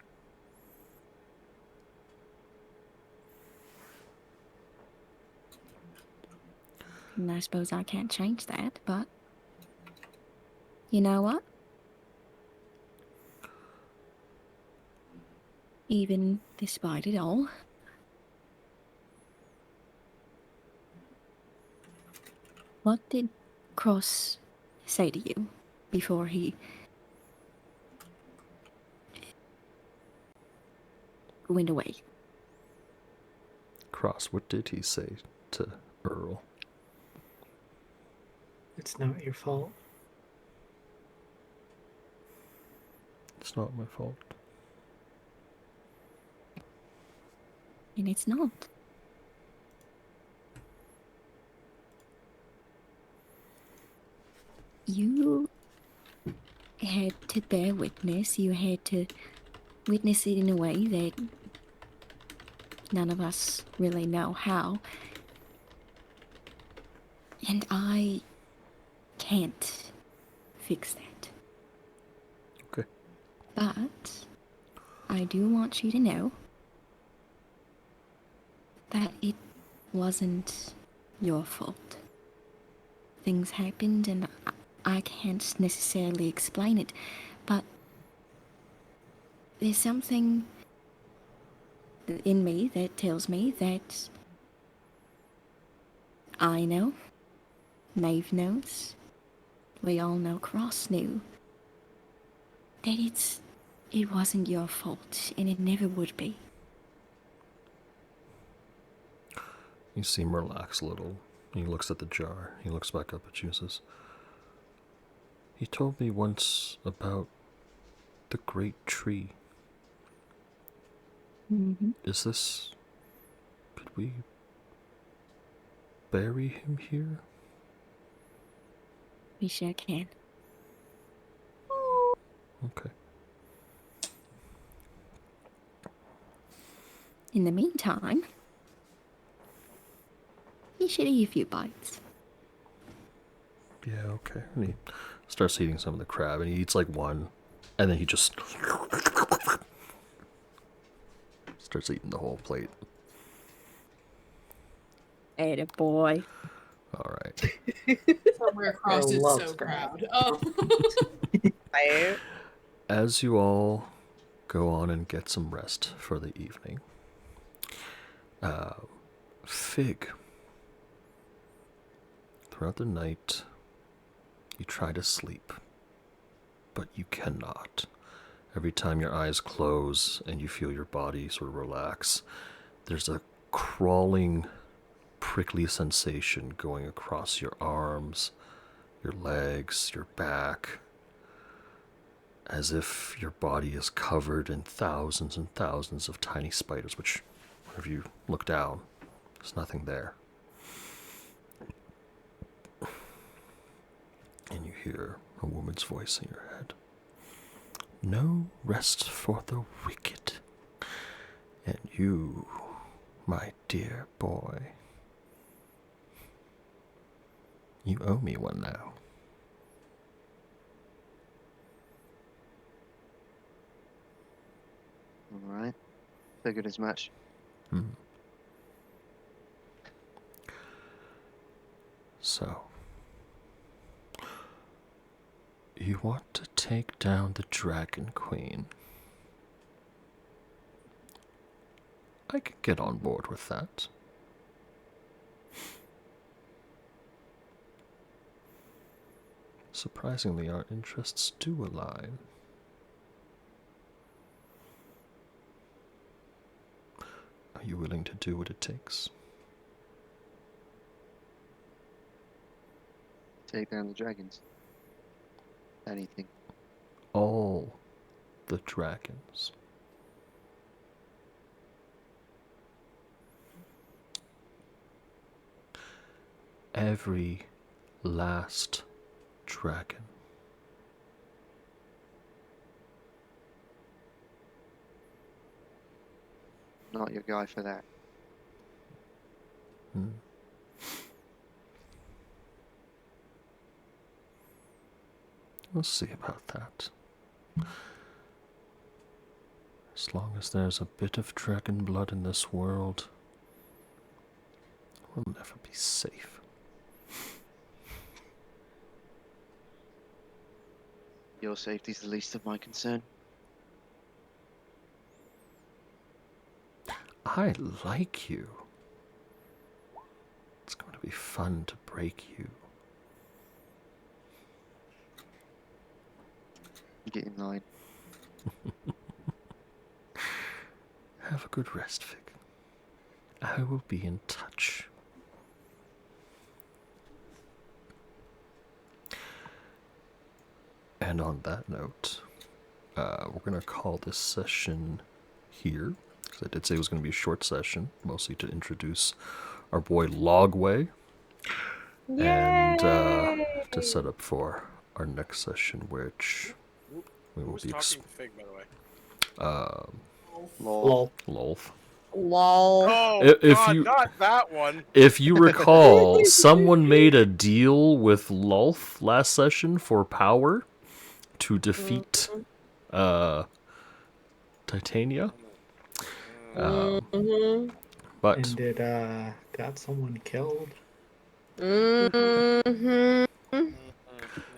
And I suppose I can't change that, but you know what? Even despite it all, what did Kross say to you before he went away? Kross, what did he say to Earl? It's not your fault. It's not my fault. And it's not. You had to bear witness. You had to witness it in a way that none of us really know how. And I can't fix that. Okay. But I do want you to know that it wasn't your fault. Things happened and I can't necessarily explain it, but there's something in me that tells me that I know, Maeve knows, we all know Kross knew, that it's It wasn't your fault, and it never would be. You see him relax a little. He looks at the jar. He looks back up at you and says, he told me once about the great tree. Mm-hmm. Is this... Could we bury him here? We sure can. Okay. In the meantime, you should eat a few bites. Yeah, okay. And he starts eating some of the crab, and he eats like one, and then he just starts eating the whole plate. Ate it, boy. All right. Somewhere Kross is loves so crab. proud. Oh. As you all go on and get some rest for the evening, Fig, throughout the night, you try to sleep, but you cannot. Every time your eyes close and you feel your body sort of relax, there's a crawling, prickly sensation going across your arms, your legs, your back, as if your body is covered in thousands and thousands of tiny spiders, which, whenever you look down, there's nothing there. And you hear a woman's voice in your head. No rest for the wicked. And you, my dear boy, you owe me one now. Alright. Figured as much. So, you want to take down the Dragon Queen. I could get on board with that. Surprisingly, our interests do align. Are you willing to do what it takes? Take down the dragons. Anything. All the dragons. Every last dragon. Not your guy for that. We'll see about that. As long as there's a bit of dragon blood in this world, we'll never be safe. Your safety's the least of my concern. I like you. It's going to be fun to break you. Get in line. Have a good rest, Fig. I will be in touch. And on that note, we're going to call this session here. Because I did say it was going to be a short session, mostly to introduce our boy Logway. And to set up for our next session, which we will Who's be... talking to Fig, by the way? Lolth. Lol. Oh, If God, you- not that one. If you recall, someone made a deal with Lolth last session for power to defeat Titania. But And it got someone killed. Yeah,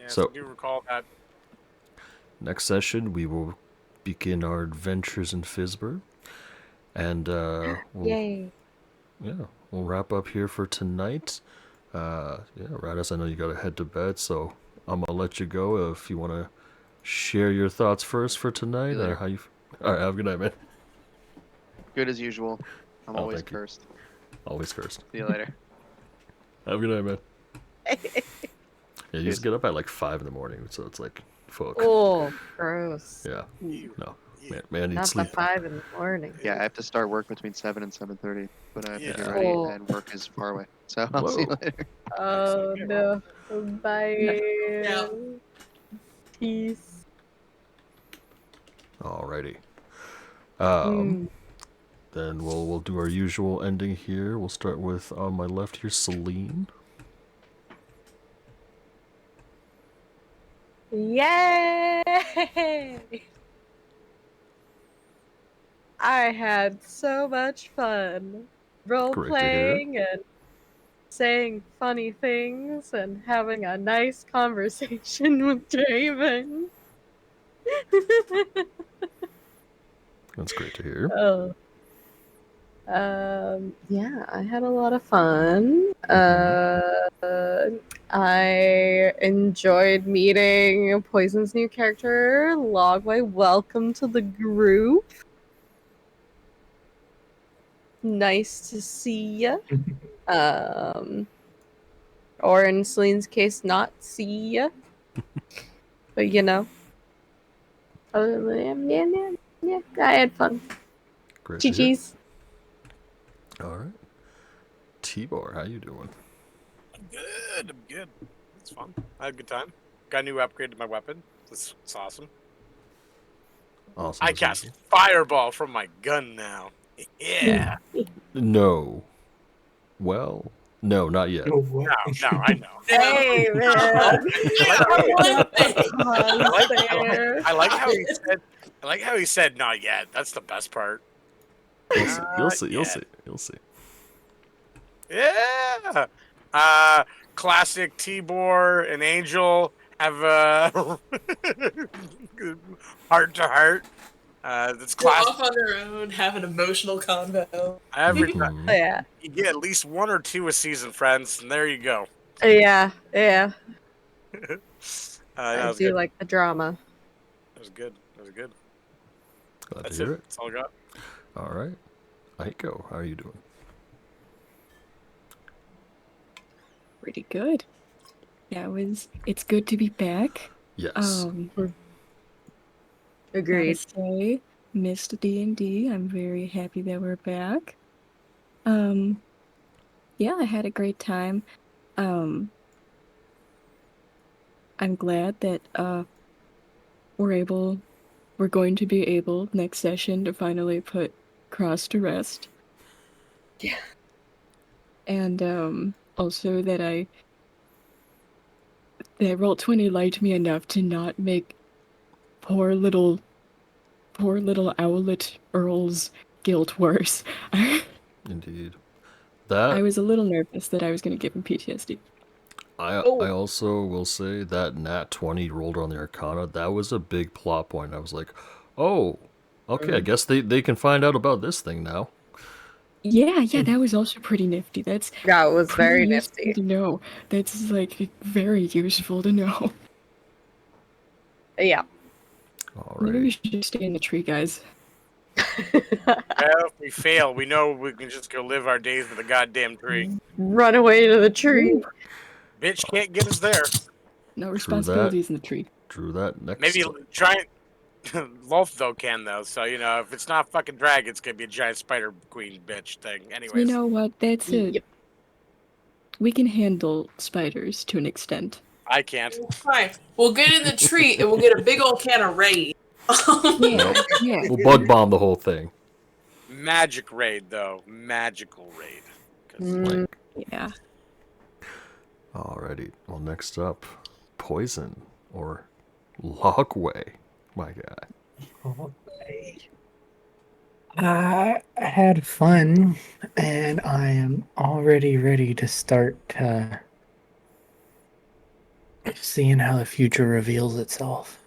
So- I do recall that. next session we will begin our adventures in Fizber. And we'll wrap up here for tonight. Radis, I know you gotta head to bed, so I'm gonna let you go. If you wanna share your thoughts first for tonight, See you or later. how you? All right, have a good night, man. Good as usual. I'm Oh, always thank you. cursed. Always cursed. See you later. Have a good night, man. Yeah, you Cheers. just get up at like 5 in the morning, so it's like, fuck. Oh, gross. Yeah. You- No. you- Man needs Not sleep. the 5 in the morning. Yeah, I have to start work between 7 and 7:30, but I have to get Yeah. ready, Oh. and work is far away. So I'll see you Whoa. later. Oh no. Bye. Yeah. Peace. Alrighty. Mm. Then we'll do our usual ending here. We'll start with on my left here, Salene. Yay! I had so much fun role Great to hear. playing and saying funny things and having a nice conversation with Draven. That's great to hear. Oh. Yeah, I had a lot of fun. I enjoyed meeting Poison's new character, Logway. Welcome to the group. Nice to see ya. Or in Celine's case, not see ya. But you know. Other than that, yeah, I had fun. Great to hear. GG's. All right. Tbor, how you doing? I'm good. I'm good. It's fun. I had a good time. Got a new upgrade to my weapon. It's awesome. Awesome. I as cast usual. fireball from my gun now. Yeah. No. Well, no, not yet. Oh, what? No, I know. Hey, man. I like how he said. I like how he said, "Not yet." That's the best part. You'll see. You'll Not see. You'll yet. see. You'll see. Yeah. Classic Tbor and Angel have heart to heart. That's Go classic. off on their own, have an emotional convo. Every time Mhm. Yeah. you get at least 1 or 2 a season, friends, and there you go. Yeah. That I was do good. like the drama. That was good. That was good. Glad That's to hear it. it. That's all I got. All right. Aiko, how are you doing? Pretty good. It's good to be back. Yes. Agreed. Gotta say, missed D&D. I'm very happy that we're back. Yeah, I had a great time. I'm glad that we're going to be able next session to finally put Kross to rest. Yeah. And also that Roll20 liked me enough to not make poor little Owlet Earl's guilt worse. Indeed. I That was a little nervous that I was going to give him PTSD. I Oh. also will say that Nat 20 rolled on the Arcana. That was a big plot point. I was like, oh, okay, I guess they can find out about this thing now. Yeah, that was also pretty nifty. That's That was very pretty useful nifty. to know. That's like very useful to know. Yeah. Maybe we Alrighty. should just stay in the tree, guys. Well, if we fail, we know we can just go live our days with a goddamn tree. Run away to the tree. Bitch can't get us there. No that. responsibilities in the tree. Drew that next. Maybe giant Wolf though can though. So you know, if it's not fucking dragon, it's gonna be a giant spider queen bitch thing. Anyways, You know what? That's it. Yep. We can handle spiders to an extent. I can't. Fine. We'll get in the tree and we'll get a big old can of raid. Yeah, yeah. We'll bug bomb the whole thing. Magic raid though, magical raid. 'Cause, Mm. Yeah. Alrighty. Well, next up, Poison or Logway. My guy. I had fun, and I am already ready to start seeing how the future reveals itself.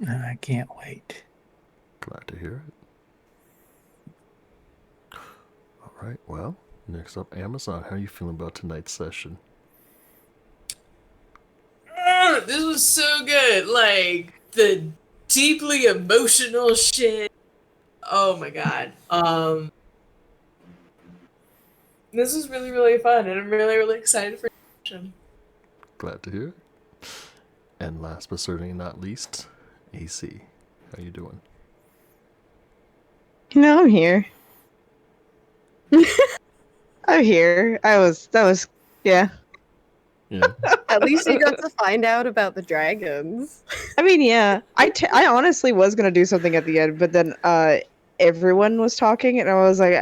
And I can't wait. Glad to hear it. Alright, well, next up, Amazon. How are you feeling about tonight's session? This was so good. Like the deeply emotional shit. Oh my god. This was really, really fun, and I'm really, really excited for it. Glad to hear it. And last but certainly not least, AC. How you doing? I'm here. I'm here. Yeah. Yeah. At least you got to find out about the dragons. I mean, yeah. I honestly was gonna do something at the end, but then everyone was talking, and I was like,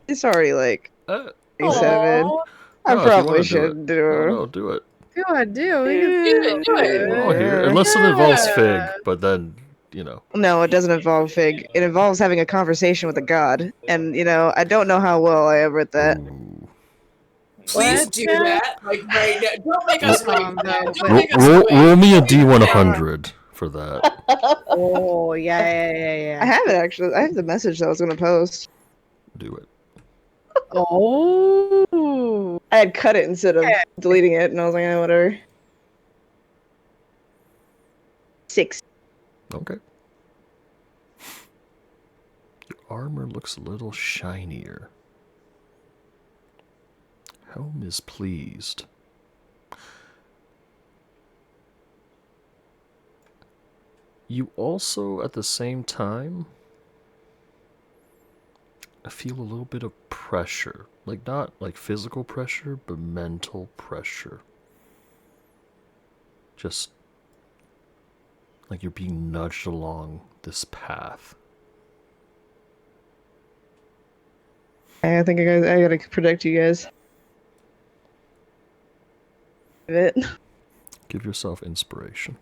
it's already like 7. Aw. I No, if you probably wanna should do it. do. No, do it. Go on, do it. Do it. We're all here. Unless it involves Fig, but then, No, it doesn't involve Fig. It involves having a conversation with a god, and I don't know how well I am at that. Ooh. Please What? do that. Like right now. Don't make us wait. Don't Roll, make us wait. roll me a D100 for that. Oh, I yeah. have it actually. I have the message that I was gonna post. Do it. Oh. I had cut it instead of deleting it, and I was like, whatever. 6. Okay. Your armor looks a little shinier. Helm is pleased. You also, at the same time, I feel a little bit of pressure. Like, not like physical pressure, but mental pressure. Just like you're being nudged along this path. I think I gotta protect you guys. Give yourself inspiration.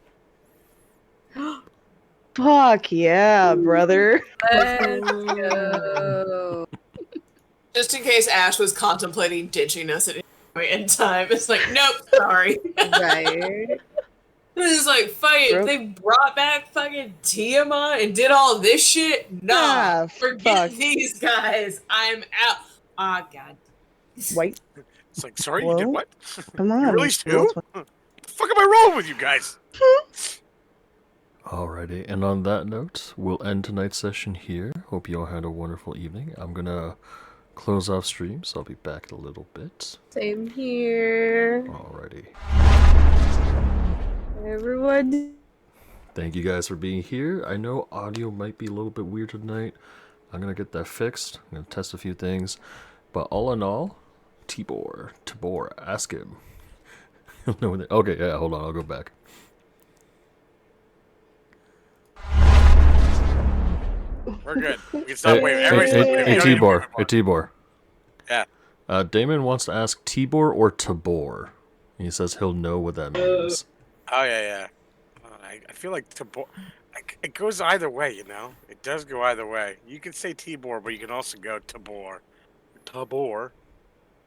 Fuck yeah, brother. Let's go. Just in case Ash was contemplating ditching us at any point in time, it's like, nope, sorry. Right. It's like, fucking, they brought back fucking Tiamat and did all this shit? Nah, forget these guys. I'm out. Ah, God. White. It's like, sorry, you did what? Come on. You released who? The fuck am I rolling with you guys? Alrighty, and on that note, we'll end tonight's session here. Hope you all had a wonderful evening. I'm gonna close off stream, so I'll be back in a little bit. Same here. Alrighty. Everyone. Thank you guys for being here. I know audio might be a little bit weird tonight. I'm gonna get that fixed. I'm gonna test a few things. But all in all, Tbor, ask him. Okay, yeah, hold on, I'll go back. We're good. We can stop waving. Hey, Tbor. Yeah. Damon wants to ask Tbor or Tabor. He says he'll know what that means. Oh, yeah. I feel like Tabor. It goes either way, you know? It does go either way. You can say Tbor, but you can also go Tabor. Tabor.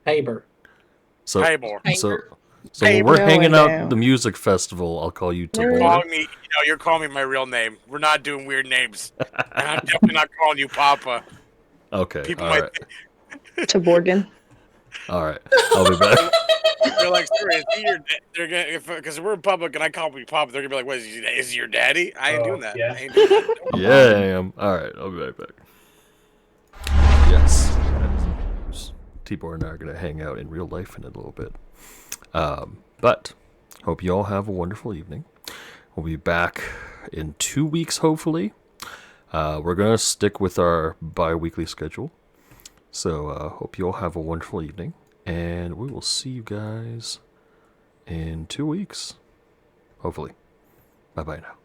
Tabor. So Hey, when we're hanging out now. at the music festival, I'll call you You're Tabor. calling me, you're calling me my real name. We're not doing weird names. And I'm definitely not calling you Papa. Okay, People all might right. Tborgan. All right, I'll be back. They're like, sorry, they're gonna, because we're in public and I call me Papa, they're gonna be like, what, is he your daddy? I ain't doing that. Yeah. I ain't doing that. Yeah, I am. All right, I'll be right back. Yes, that is the news. Tbor and I are gonna hang out in real life in a little bit. But hope you all have a wonderful evening. We'll be back in 2 weeks, hopefully. We're gonna stick with our bi-weekly schedule. So hope you all have a wonderful evening, and we will see you guys in 2 weeks, hopefully. Bye bye now.